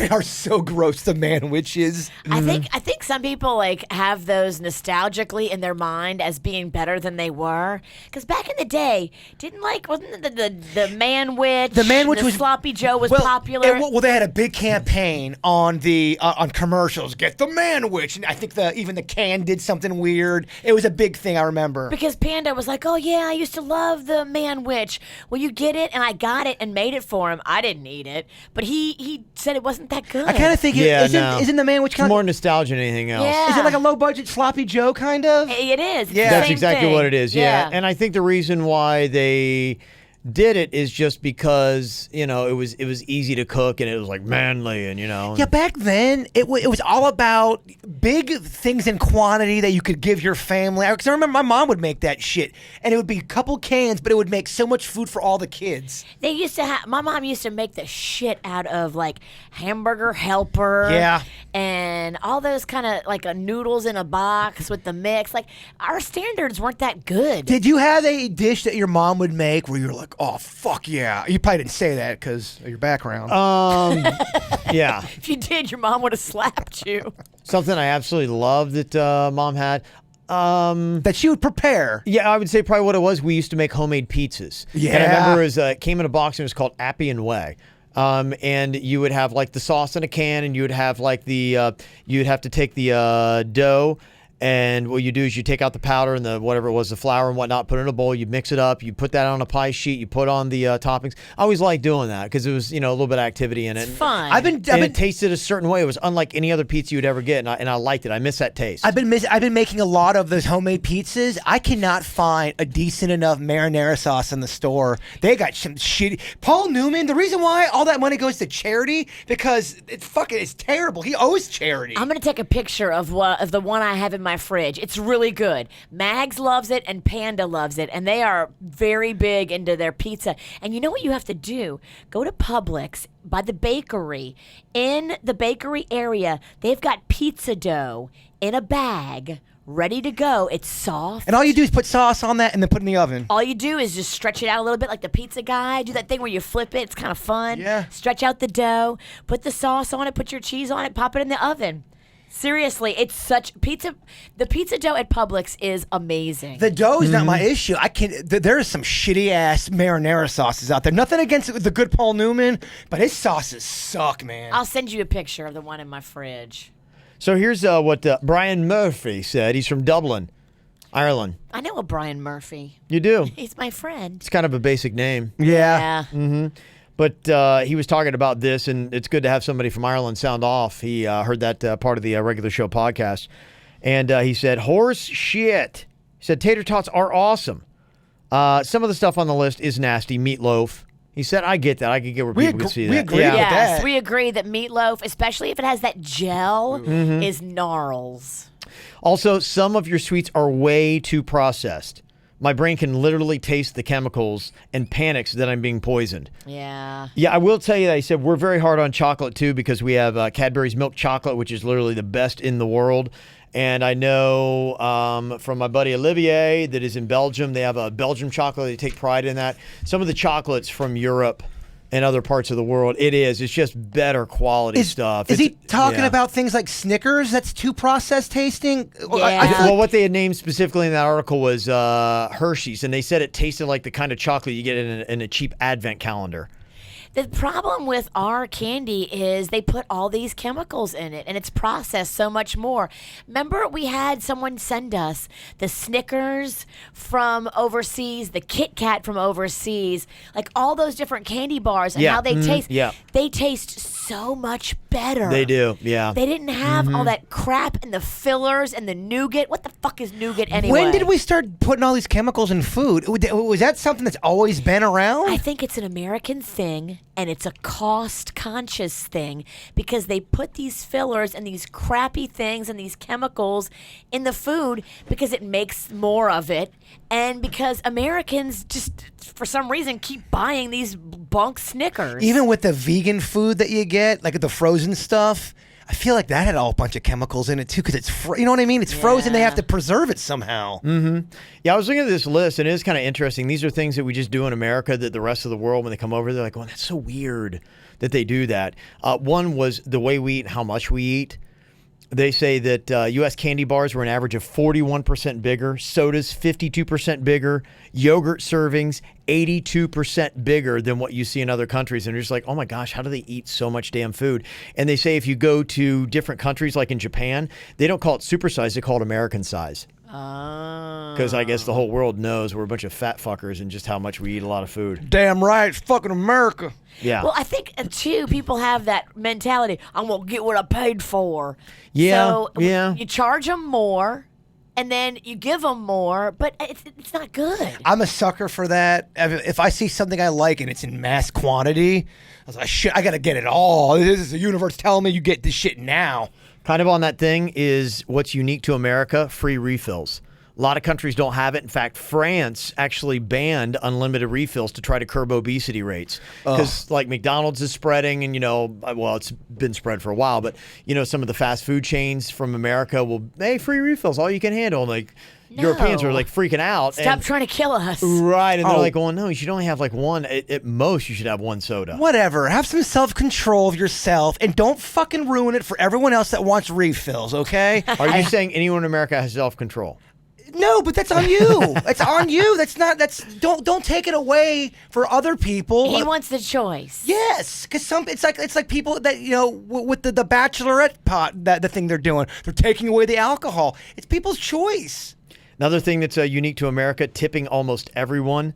Speaker 2: are so gross. The Manwiches.
Speaker 3: I think some people like have those nostalgically in their mind as being better than they were. Because back in the day, wasn't the Manwich?
Speaker 2: Manwich was
Speaker 3: Sloppy Joe was popular.
Speaker 2: Well, they had a big campaign on the on commercials. Get the Manwich, and I think even the can did something weird. It was a big thing. I remember
Speaker 3: because Panda was like, "Oh yeah, I used to love the Manwich. Will you get it?" And I got it and made it for him. I didn't eat it, but he said it wasn't that good.
Speaker 2: I kind of think isn't the Manwich
Speaker 1: It's
Speaker 2: kind
Speaker 1: more
Speaker 2: of
Speaker 1: nostalgia than anything else.
Speaker 3: Yeah.
Speaker 2: is it like a low budget sloppy Joe kind of?
Speaker 3: It is. It's
Speaker 2: Yeah.
Speaker 3: the
Speaker 1: That's
Speaker 3: same
Speaker 1: exactly
Speaker 3: thing.
Speaker 1: what it is. Yeah. And I think the reason why they did it is just because, you know, it was easy to cook and it was like manly and, you know.
Speaker 2: Yeah, back then it was all about big things in quantity that you could give your family. Because I remember my mom would make that shit, and it would be a couple cans, but it would make so much food for all the kids.
Speaker 3: They used to have. My mom used to make the shit out of like hamburger helper.
Speaker 2: Yeah.
Speaker 3: And all those kind of like noodles in a box with the mix. Like our standards weren't that good.
Speaker 2: Did you have a dish that your mom would make where you're like, oh fuck yeah? You probably didn't say that because of your background.
Speaker 1: Yeah.
Speaker 3: If you did, your mom would have slapped you.
Speaker 1: Something I absolutely loved that Mom had.
Speaker 2: That she would prepare.
Speaker 1: Yeah, I would say probably what it was. We used to make homemade pizzas.
Speaker 2: Yeah.
Speaker 1: And I remember it came in a box and it was called Appy and Way. And you would have like the sauce in a can, and you would have like you'd have to take the dough, and what you do is you take out the powder and the whatever it was, the flour and whatnot, put it in a bowl, you mix it up, you put that on a pie sheet, you put on the toppings. I always liked doing that because it was, you know, a little bit of activity in it.
Speaker 3: It's fun.
Speaker 1: And it tasted a certain way. It was unlike any other pizza you'd ever get, and I liked it. I miss that taste.
Speaker 2: I've been making a lot of those homemade pizzas. I cannot find a decent enough marinara sauce in the store. They got some shitty. Paul Newman. The reason why all that money goes to charity because it's terrible. He owes charity.
Speaker 3: I'm gonna take a picture of the one I have in my fridge. It's really good. Mags loves it and Panda loves it, and they are very big into their pizza. And you know what you have to do? Go to Publix by the bakery. In the bakery area, they've got pizza dough in a bag, ready to go. It's soft.
Speaker 2: And all you do is put sauce on that and then put it in the oven.
Speaker 3: All you do is just stretch it out a little bit like the pizza guy. Do that thing where you flip it. It's kind of fun.
Speaker 2: Yeah.
Speaker 3: Stretch out the dough, put the sauce on it, put your cheese on it, pop it in the oven. Seriously, it's such pizza. The pizza dough at Publix is amazing.
Speaker 2: The dough is not my issue. There are some shitty ass marinara sauces out there. Nothing against the good Paul Newman, but his sauces suck, man.
Speaker 3: I'll send you a picture of the one in my fridge.
Speaker 1: So here's what Brian Murphy said. He's from Dublin, Ireland.
Speaker 3: I know a Brian Murphy.
Speaker 1: You do?
Speaker 3: He's my friend.
Speaker 1: It's kind of a basic name.
Speaker 2: Yeah.
Speaker 1: But he was talking about this, and it's good to have somebody from Ireland sound off. He heard that part of the regular show podcast. And he said, horse shit. He said, tater tots are awesome. Some of the stuff on the list is nasty. Meatloaf. He said, I get that. I can get where people can see that.
Speaker 2: We agree
Speaker 1: Yeah.
Speaker 2: with
Speaker 3: Yes,
Speaker 2: that.
Speaker 3: we agree that meatloaf, especially if it has that gel, is gnarls.
Speaker 1: Also, some of your sweets are way too processed. My brain can literally taste the chemicals and panics that I'm being poisoned.
Speaker 3: Yeah.
Speaker 1: Yeah, I will tell you that. He said we're very hard on chocolate, too, because we have Cadbury's milk chocolate, which is literally the best in the world. And I know from my buddy Olivier that is in Belgium, they have a Belgium chocolate. They take pride in that. Some of the chocolates from Europe in other parts of the world. It is. It's just better quality stuff.
Speaker 2: Is he
Speaker 1: It's-
Speaker 2: talking
Speaker 1: yeah.
Speaker 2: about things like Snickers? That's too processed tasting.
Speaker 3: Yeah.
Speaker 1: Well, what they had named specifically in that article was Hershey's, and they said it tasted like the kind of chocolate you get in a cheap advent calendar.
Speaker 3: The problem with our candy is they put all these chemicals in it and it's processed so much more. Remember, we had someone send us the Snickers from overseas, the Kit Kat from overseas, like all those different candy bars and
Speaker 1: Yeah.
Speaker 3: how they taste.
Speaker 1: Yeah.
Speaker 3: They taste so much better.
Speaker 1: They do, yeah.
Speaker 3: They didn't have all that crap and the fillers and the nougat. What the fuck is nougat anyway?
Speaker 2: When did we start putting all these chemicals in food? Was that something that's always been around?
Speaker 3: I think it's an American thing, and it's a cost-conscious thing because they put these fillers and these crappy things and these chemicals in the food because it makes more of it, and because Americans just, for some reason, keep buying these bunk Snickers.
Speaker 2: Even with the vegan food that you get, like the frozen stuff, I feel like that had all a bunch of chemicals in it too, because it's you know what I mean? It's frozen. They have to preserve it somehow.
Speaker 1: Yeah, I was looking at this list, and it is kind of interesting. These are things that we just do in America that the rest of the world, when they come over, they're like, "Oh, that's so weird that they do that." One was the way we eat and how much we eat. They say that U.S. candy bars were an average of 41% bigger, sodas 52% bigger, yogurt servings 82% bigger than what you see in other countries. And you're just like, oh my gosh, how do they eat so much damn food? And they say if you go to different countries, like in Japan, they don't call it supersize, they call it American size. Because I guess the whole world knows we're a bunch of fat fuckers and just how much we eat a lot of food.
Speaker 2: Damn right, it's fucking America.
Speaker 1: Yeah.
Speaker 3: Well, I think, too, people have that mentality, I'm going to get what I paid for.
Speaker 1: Yeah,
Speaker 3: So
Speaker 1: yeah.
Speaker 3: you charge them more, and then you give them more, but it's not good.
Speaker 2: I'm a sucker for that. If I see something I like and it's in mass quantity, I was like, shit, I got to get it all. This is the universe telling me you get this shit now.
Speaker 1: Kind of on that thing is what's unique to America, free refills. A lot of countries don't have it. In fact, France actually banned unlimited refills to try to curb obesity rates. Because like McDonald's is spreading and, well, it's been spread for a while, but, some of the fast food chains from America will, hey, free refills, all you can handle. Like,
Speaker 3: No.
Speaker 1: Europeans are like freaking out.
Speaker 3: Stop trying to kill us.
Speaker 1: Right. And they're like, well, no, you should only have like one. At most, you should have one soda.
Speaker 2: Whatever. Have some self-control of yourself and don't fucking ruin it for everyone else that wants refills, okay?
Speaker 1: Are you saying anyone in America has self-control?
Speaker 2: No, but that's on you. It's on you. Don't take it away for other people.
Speaker 3: He wants the choice.
Speaker 2: Yes, because it's like people that with the bachelorette pot, that the thing they're doing, they're taking away the alcohol. It's people's choice.
Speaker 1: Another thing that's unique to America, tipping almost everyone.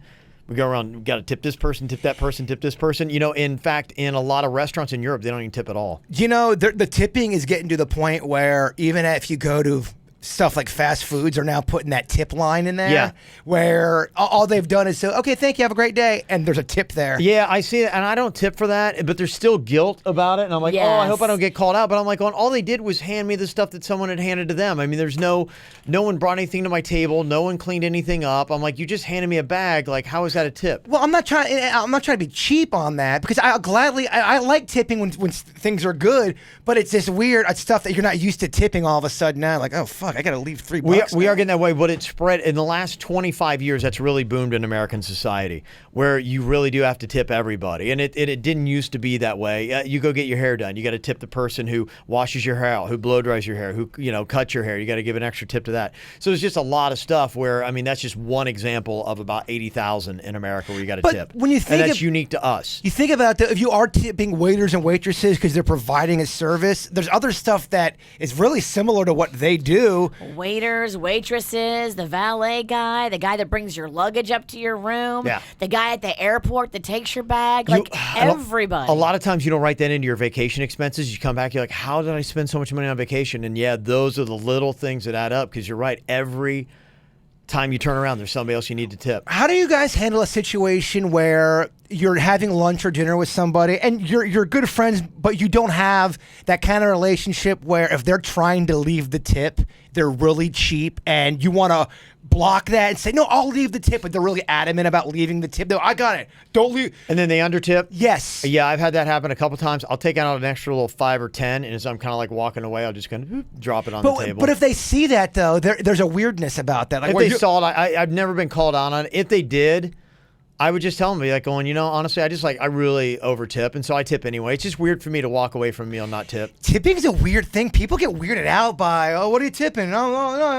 Speaker 1: We go around, we got to tip this person, tip that person, tip this person. In fact, in a lot of restaurants in Europe, they don't even tip at all.
Speaker 2: The tipping is getting to the point where even if you go to stuff like fast foods are now putting that tip line in there.
Speaker 1: Yeah.
Speaker 2: Where all they've done is say, okay, thank you, have a great day. And there's a tip there.
Speaker 1: Yeah, I see it, and I don't tip for that, but there's still guilt about it. And I'm like, oh, I hope I don't get called out. But I'm like, all they did was hand me the stuff that someone had handed to them. I mean, there's no one brought anything to my table. No one cleaned anything up. I'm like, you just handed me a bag. Like, how is that a tip?
Speaker 2: Well, I'm not trying to be cheap on that because I like tipping when things are good, but it's this weird stuff that you're not used to tipping all of a sudden now. Like, oh, fuck, I got to leave $3.
Speaker 1: We are getting that way, but it's spread in the last 25 years. That's really boomed in American society, where you really do have to tip everybody, and it didn't used to be that way. You go get your hair done, you got to tip the person who washes your hair out, who blow dries your hair, who cuts your hair. You got to give an extra tip to that. So there's just a lot of stuff where that's just one example of about 80,000 in America where you got to tip.
Speaker 2: When you think
Speaker 1: and that's unique to us.
Speaker 2: You think about if you are tipping waiters and waitresses because they're providing a service, there's other stuff that is really similar to what they do.
Speaker 3: Waiters, waitresses, the valet guy, the guy that brings your luggage up to your room, the guy at the airport that takes your bag, everybody.
Speaker 1: A lot of times you don't write that into your vacation expenses. You come back, you're like, how did I spend so much money on vacation? And yeah, those are the little things that add up because you're right. Every time you turn around, there's somebody else you need to tip.
Speaker 2: How do you guys handle a situation where you're having lunch or dinner with somebody and you're good friends, but you don't have that kind of relationship where if they're trying to leave the tip, they're really cheap and you want to block that and say, no, I'll leave the tip, but they're really adamant about leaving the tip. No, I got it. Don't leave.
Speaker 1: And then they undertip?
Speaker 2: Yes.
Speaker 1: Yeah, I've had that happen a couple times. I'll take out an extra little 5 or 10, and as I'm kind of like walking away, I'll just kind of drop it on the table.
Speaker 2: But if they see that, though, there's a weirdness about that. Like,
Speaker 1: if they saw it, I've never been called out on it. If they did, I would just tell them, be like, going, honestly, I really over tip, and so I tip anyway. It's just weird for me to walk away from a meal and not tip.
Speaker 2: Tipping is a weird thing. People get weirded out by, oh, what are you tipping? No.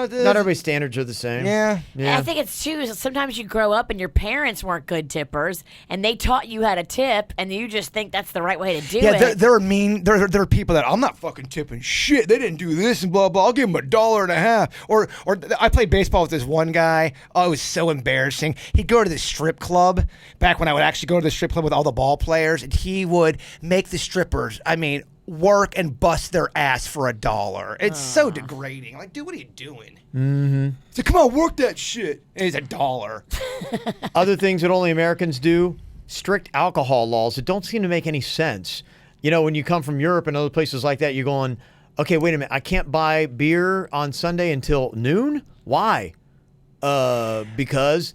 Speaker 1: Not everybody's standards are the same.
Speaker 2: Yeah.
Speaker 3: I think it's too. Sometimes you grow up and your parents weren't good tippers, and they taught you how to tip, and you just think that's the right way to do it.
Speaker 2: Yeah, there are mean. There are people that I'm not fucking tipping shit. They didn't do this and blah blah. I'll give them $1.50. Or I played baseball with this one guy. Oh, it was so embarrassing. He'd go to the strip club back when I would actually go to the strip club with all the ball players, and he would make the strippers, work and bust their ass for $1. It's so degrading. Like, dude, what are you doing? Mm-hmm. So come on, work that shit. And it's $1.
Speaker 1: Other things that only Americans do, strict alcohol laws that don't seem to make any sense. When you come from Europe and other places like that, you're going, okay, wait a minute, I can't buy beer on Sunday until noon? Why? Because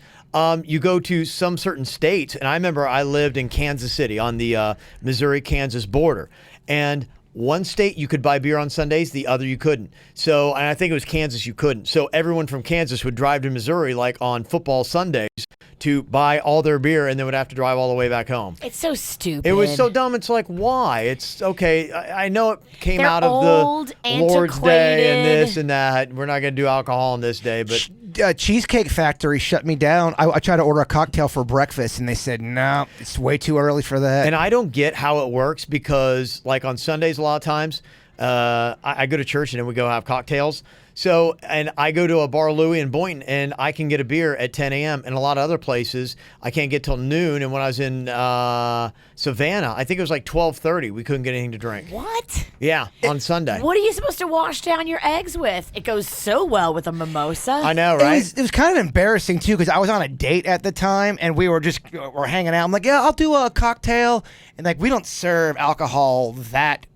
Speaker 1: you go to some certain states, and I remember I lived in Kansas City on the Missouri-Kansas border, and one state you could buy beer on Sundays, the other you couldn't. So, and I think it was Kansas you couldn't. So everyone from Kansas would drive to Missouri like on football Sundays to buy all their beer, and then would have to drive all the way back home.
Speaker 3: It's so stupid.
Speaker 1: It was so dumb. It's like, why? It's okay. I know it came
Speaker 3: They're
Speaker 1: out of
Speaker 3: old,
Speaker 1: the Lord's Day and
Speaker 3: antiquated.
Speaker 1: this and that. We're not going to do alcohol on this day, but
Speaker 2: Cheesecake Factory shut me down. I tried to order a cocktail for breakfast, and they said, no, it's way too early for that.
Speaker 1: and I don't get how it works because, like on Sundays, a lot of times, I go to church and then we go have cocktails. So, and I go to a Bar Louie in Boynton, and I can get a beer at 10 a.m. And a lot of other places, I can't get till noon. And when I was in Savannah, I think it was like 12:30. We couldn't get anything to drink.
Speaker 3: What?
Speaker 1: Yeah, on Sunday.
Speaker 3: What are you supposed to wash down your eggs with? It goes so well with a mimosa.
Speaker 1: I know, right?
Speaker 2: It was kind of embarrassing too, because I was on a date at the time, and we're hanging out. I'm like, yeah, I'll do a cocktail, and like we don't serve alcohol that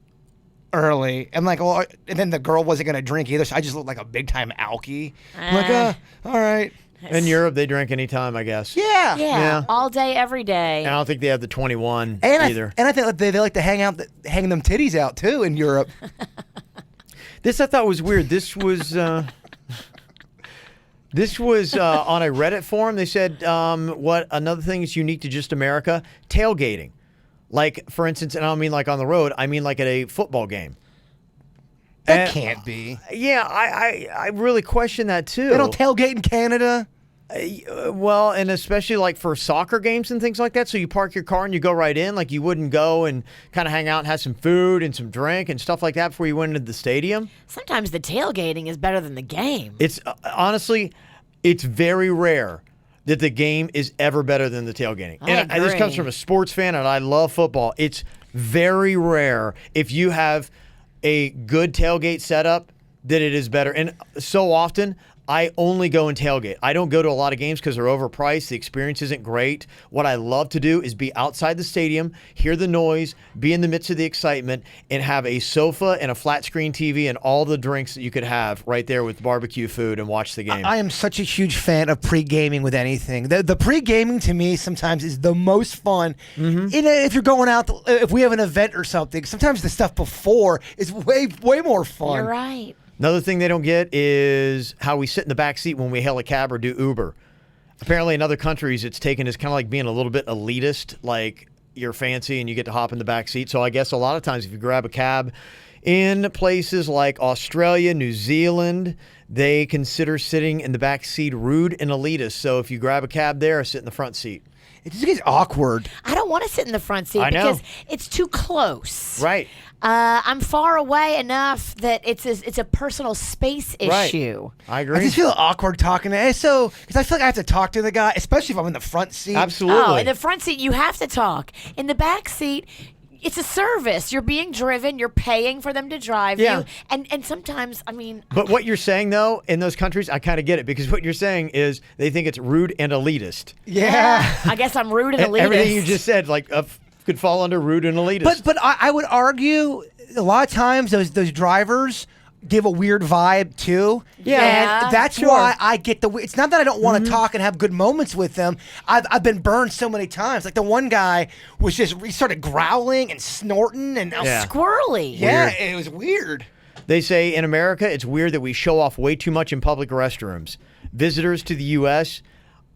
Speaker 2: early. I'm like, well, and then the girl wasn't gonna drink either, so I just looked like a big time alky. I'm like, all right.
Speaker 1: In Europe, they drink anytime, I guess.
Speaker 2: Yeah.
Speaker 3: Yeah, all day, every day.
Speaker 1: And I don't think they have the 21
Speaker 2: And
Speaker 1: either.
Speaker 2: I think they like to hang them titties out too in Europe.
Speaker 1: This I thought was weird. This was on a Reddit forum. They said, what another thing is unique to just America, tailgating. Like, for instance, and I don't mean like on the road, I mean like at a football game.
Speaker 2: That can't be.
Speaker 1: Yeah, I really question that too.
Speaker 2: They don't tailgate in Canada.
Speaker 1: Well, and especially like for soccer games and things like that. So you park your car and you go right in. Like you wouldn't go and kind of hang out and have some food and some drink and stuff like that before you went into the stadium.
Speaker 3: Sometimes the tailgating is better than the game.
Speaker 1: It's honestly, it's very rare that the game is ever better than the tailgating. And this
Speaker 3: agree.
Speaker 1: comes from a sports fan, and I love football. It's very rare if you have a good tailgate setup that it is better. And so often, I only go and tailgate. I don't go to a lot of games because they're overpriced. The experience isn't great. What I love to do is be outside the stadium, hear the noise, be in the midst of the excitement, and have a sofa and a flat screen TV and all the drinks that you could have right there with barbecue food and watch the game.
Speaker 2: I am such a huge fan of pre-gaming with anything. The pre-gaming to me sometimes is the most fun. Mm-hmm. If you're going out, if we have an event or something, sometimes the stuff before is way more fun.
Speaker 3: You're right.
Speaker 1: Another thing they don't get is how we sit in the back seat when we hail a cab or do Uber. Apparently in other countries, it's taken as kind of like being a little bit elitist, like you're fancy and you get to hop in the back seat. So I guess a lot of times if you grab a cab in places like Australia, New Zealand, they consider sitting in the back seat rude and elitist. So if you grab a cab there, sit in the front seat.
Speaker 2: It just gets awkward.
Speaker 3: I don't want to sit in the front seat
Speaker 1: I know.
Speaker 3: because it's too close.
Speaker 1: Right.
Speaker 3: I'm far away enough that it's a personal space
Speaker 1: Right.
Speaker 3: issue.
Speaker 1: I
Speaker 2: I
Speaker 1: agree.
Speaker 2: just feel awkward talking to because I feel like I have to talk to the guy, especially if I'm in the front seat.
Speaker 1: Absolutely.
Speaker 3: Oh, in the front seat, you have to talk. In the back seat, it's a service. You're being driven. You're paying for them to drive
Speaker 1: Yeah.
Speaker 3: you. And sometimes, I mean...
Speaker 1: But what you're saying, though, in those countries, I kind of get it, because what you're saying is they think it's rude and elitist.
Speaker 2: Yeah.
Speaker 3: I guess I'm rude and elitist.
Speaker 1: Everything you just said, like, could fall under rude and elitist.
Speaker 2: But I would argue a lot of times those drivers give a weird vibe too.
Speaker 3: Yeah,
Speaker 2: And that's
Speaker 1: sure.
Speaker 2: why I get it's not that I don't want to talk and have good moments with them. I've been burned so many times. Like the one guy he started growling and snorting and
Speaker 1: Yeah.
Speaker 3: Squirrely.
Speaker 2: yeah,
Speaker 1: Weird.
Speaker 2: it was weird.
Speaker 1: They say in America, it's weird that we show off way too much in public restrooms. Visitors to the U.S.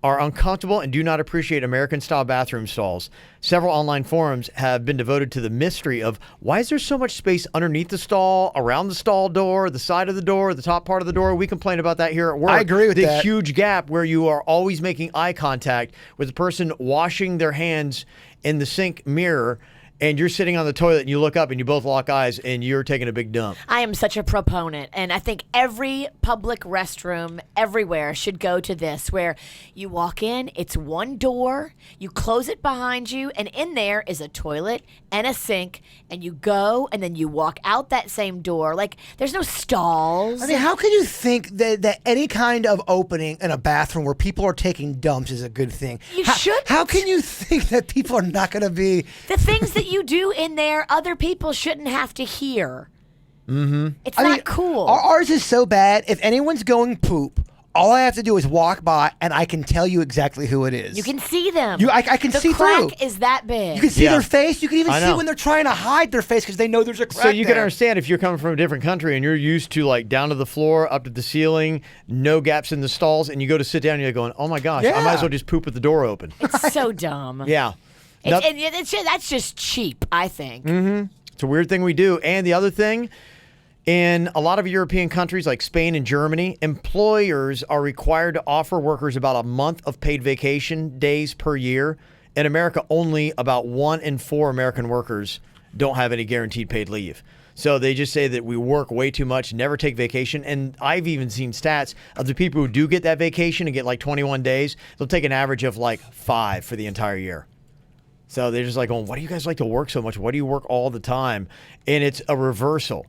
Speaker 1: are uncomfortable and do not appreciate American-style bathroom stalls. Several online forums have been devoted to the mystery of why is there so much space underneath the stall, around the stall door, the side of the door, the top part of the door. We complain about that here at work.
Speaker 2: I agree with that.
Speaker 1: The huge gap where you are always making eye contact with the person washing their hands in the sink mirror, and you're sitting on the toilet and you look up and you both lock eyes and you're taking a big dump.
Speaker 3: I am such a proponent, and I think every public restroom everywhere should go to this, where you walk in, it's one door, you close it behind you, and in there is a toilet and a sink, and you go and then you walk out that same door. Like, there's no stalls.
Speaker 2: I mean, how can you think that any kind of opening in a bathroom where people are taking dumps is a good thing?
Speaker 3: You shouldn't.
Speaker 2: How can you think that people are not going to be...
Speaker 3: The things that you do in there, other people shouldn't have to hear. Mm-hmm. It's not cool.
Speaker 2: Ours is so bad. If anyone's going poop, all I have to do is walk by, and I can tell you exactly who it is.
Speaker 3: You can see them.
Speaker 2: I can see through.
Speaker 3: The crack is that big.
Speaker 2: You can see their face. You can even
Speaker 1: I
Speaker 2: see
Speaker 1: know.
Speaker 2: when they're trying to hide their face because they know there's a crack
Speaker 1: So you can
Speaker 2: there.
Speaker 1: understand if you're coming from a different country and you're used to like down to the floor, up to the ceiling, no gaps in the stalls, and you go to sit down and you're going, oh my gosh, I might as well just poop with the door open.
Speaker 3: It's so dumb.
Speaker 1: Yeah.
Speaker 3: That's just cheap, I think.
Speaker 1: It's a weird thing we do. And the other thing, in a lot of European countries like Spain and Germany, employers are required to offer workers about a month of paid vacation days per year. In America, only about 1 in 4 American workers don't have any guaranteed paid leave. So they just say that we work way too much, never take vacation. And I've even seen stats of the people who do get that vacation and get like 21 days, they'll take an average of like 5 for the entire year. So they're just like, why do you guys like to work so much? Why do you work all the time? And it's a reversal.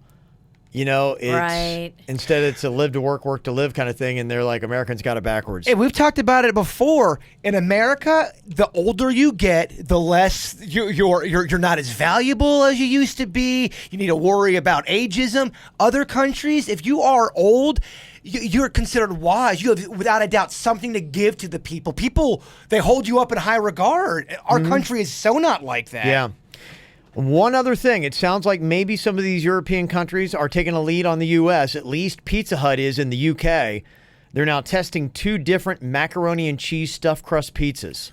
Speaker 1: You know, it's
Speaker 3: Right.
Speaker 1: Instead it's a live to work, work to live kind of thing. And they're like, Americans got it backwards.
Speaker 2: And we've talked about it before. In America, the older you get, the less you're not as valuable as you used to be. You need to worry about ageism. Other countries, if you are old, you're considered wise. You have, without a doubt, something to give to the people. People, they hold you up in high regard. Our country is so not like that.
Speaker 1: Yeah. One other thing, it sounds like maybe some of these European countries are taking a lead on the U.S. At least Pizza Hut is in the U.K. They're now testing 2 different macaroni and cheese stuffed crust pizzas.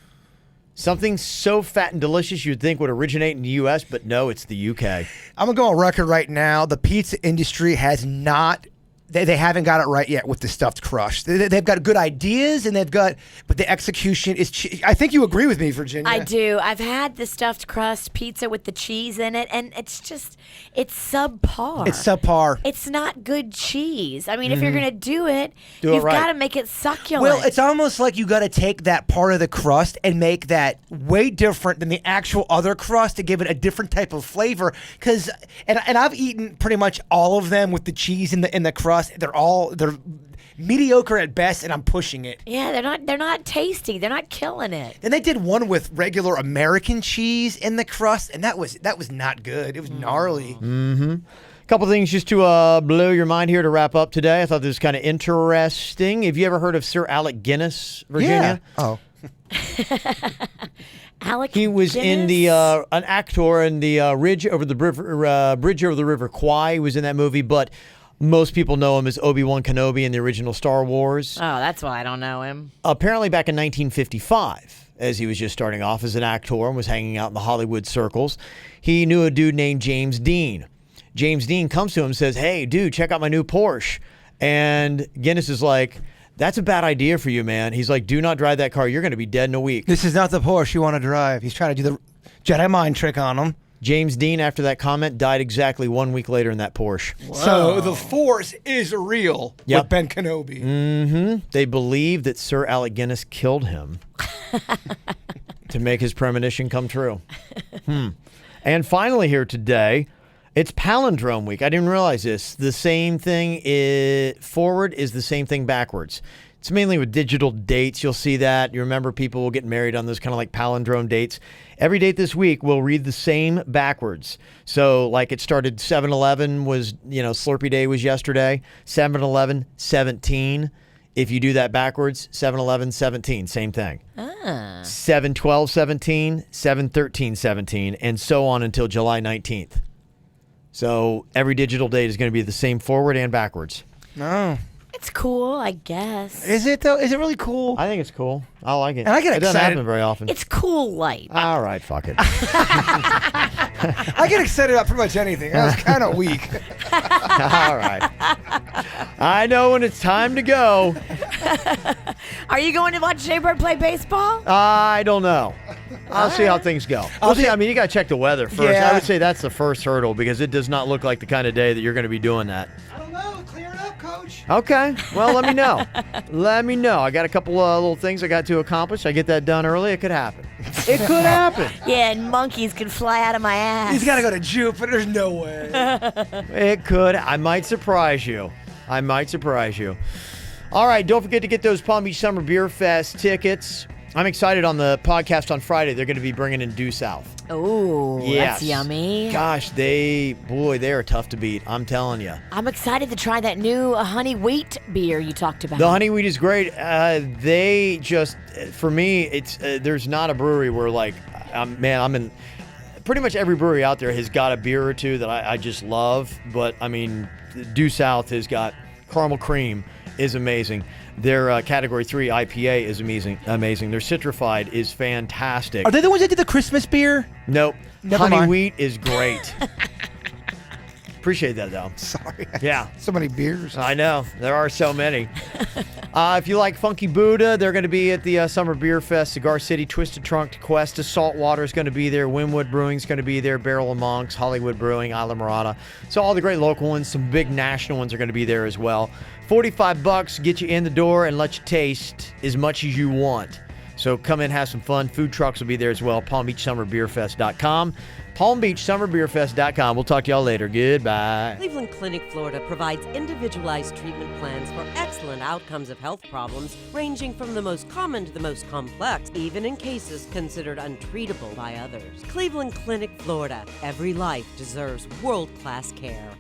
Speaker 1: Something so fat and delicious you'd think would originate in the U.S., but no, it's the U.K.
Speaker 2: I'm going to go on record right now. The pizza industry has not... They haven't got it right yet with the stuffed crust. They've got good ideas, but the execution is... I think you agree with me, Virginia.
Speaker 3: I do. I've had the stuffed crust pizza with the cheese in it, and it's subpar.
Speaker 2: It's subpar.
Speaker 3: It's not good cheese. I mean, if you're going to do it,
Speaker 1: Do it
Speaker 3: you've
Speaker 1: right.
Speaker 3: got to make it succulent.
Speaker 2: Well, it's almost like you got to take that part of the crust and make that way different than the actual other crust to give it a different type of flavor. And I've eaten pretty much all of them with the cheese in the crust. They're mediocre at best, and I'm pushing it.
Speaker 3: Yeah, they're not tasty. They're not killing it.
Speaker 2: Then they did one with regular American cheese in the crust, and that was not good. It was gnarly.
Speaker 1: A couple things just to blow your mind here to wrap up today. I thought this was kind of interesting. Have you ever heard of Sir Alec Guinness, Virginia?
Speaker 2: Yeah. Oh.
Speaker 3: Alec
Speaker 1: He was in the an actor in the Bridge over the River Kwai. He was in that movie, but most people know him as Obi-Wan Kenobi in the original Star Wars.
Speaker 3: Oh, that's why I don't know him.
Speaker 1: Apparently back in 1955, as he was just starting off as an actor and was hanging out in the Hollywood circles, he knew a dude named James Dean. James Dean comes to him and says, hey, dude, check out my new Porsche. And Guinness is like, that's a bad idea for you, man. He's like, do not drive that car. You're going to be dead in a week.
Speaker 2: This is not the Porsche you want to drive. He's trying to do the Jedi mind trick on him.
Speaker 1: James Dean, after that comment, died exactly 1 week later in that Porsche.
Speaker 2: So the Force is real
Speaker 1: Yep.
Speaker 2: with Ben Kenobi.
Speaker 1: They believe that Sir Alec Guinness killed him to make his premonition come true. And finally here today, it's Palindrome Week. I didn't realize this. The same thing forward is the same thing backwards. It's mainly with digital dates. You'll see that. You remember people will get married on those kind of like palindrome dates. Every date this week will read the same backwards. So like it started 7-Eleven was, Slurpee Day was yesterday. 7-Eleven, 17. If you do that backwards, 7-Eleven, 17, same thing. 7-12, 17, 7-13, 17, and so on until July 19th. So every digital date is going to be the same forward and backwards.
Speaker 2: No.
Speaker 3: It's cool, I guess.
Speaker 2: Is it though? Is it really cool?
Speaker 1: I think it's cool. I like it.
Speaker 2: And I get
Speaker 1: It doesn't
Speaker 2: excited.
Speaker 1: happen very often.
Speaker 3: It's cool light.
Speaker 1: All right, fuck it.
Speaker 2: I get excited about pretty much anything. That was kind of weak.
Speaker 1: All right. I know when it's time to go.
Speaker 3: Are you going to watch Jay Bird play baseball?
Speaker 1: I don't know. I'll see how things go. We'll see. I mean, you got to check the weather first.
Speaker 2: Yeah.
Speaker 1: I would say that's the first hurdle because it does not look like the kind of day that you're going to be doing that.
Speaker 2: I don't know. Clear it up, Coach.
Speaker 1: Okay. Well, let me know. Let me know. I got a couple little things I got to accomplish. I get that done early. It could happen. It could happen.
Speaker 3: Yeah, and monkeys can fly out of my ass.
Speaker 2: He's got to go to Jupiter. There's no way.
Speaker 1: It could. I might surprise you. I might surprise you. All right. Don't forget to get those Palm Beach Summer Beer Fest tickets. I'm excited on the podcast on Friday. They're going to be bringing in Due South.
Speaker 3: Oh,
Speaker 1: Yes.
Speaker 3: that's yummy.
Speaker 1: Gosh, they are tough to beat. I'm telling you.
Speaker 3: I'm excited to try that new honey wheat beer you talked about.
Speaker 1: The honey wheat is great. They just, for me, it's there's not a brewery where like, I'm in. Pretty much every brewery out there has got a beer or two that I just love. But I mean, Due South has got caramel cream is amazing. Their Category 3 IPA is amazing. Their Citrified is fantastic.
Speaker 2: Are they the ones that did the Christmas beer?
Speaker 1: Nope.
Speaker 2: Never
Speaker 1: Honey
Speaker 2: mind.
Speaker 1: wheat is great. Appreciate that, though.
Speaker 2: Sorry.
Speaker 1: Yeah.
Speaker 2: So many beers.
Speaker 1: I know. There are so many. If you like Funky Buddha, they're going to be at the Summer Beer Fest. Cigar City, Twisted Trunk, Cuesta, Saltwater is going to be there. Winwood Brewing is going to be there. Barrel of Monks, Hollywood Brewing, Isla Morada. So all the great local ones, some big national ones are going to be there as well. $45 get you in the door and let you taste as much as you want. So come in, have some fun. Food trucks will be there as well. PalmBeachSummerBeerFest.com. PalmBeachSummerBeerFest.com. We'll talk to y'all later. Goodbye.
Speaker 4: Cleveland Clinic, Florida provides individualized treatment plans for excellent outcomes of health problems ranging from the most common to the most complex, even in cases considered untreatable by others. Cleveland Clinic, Florida. Every life deserves world-class care.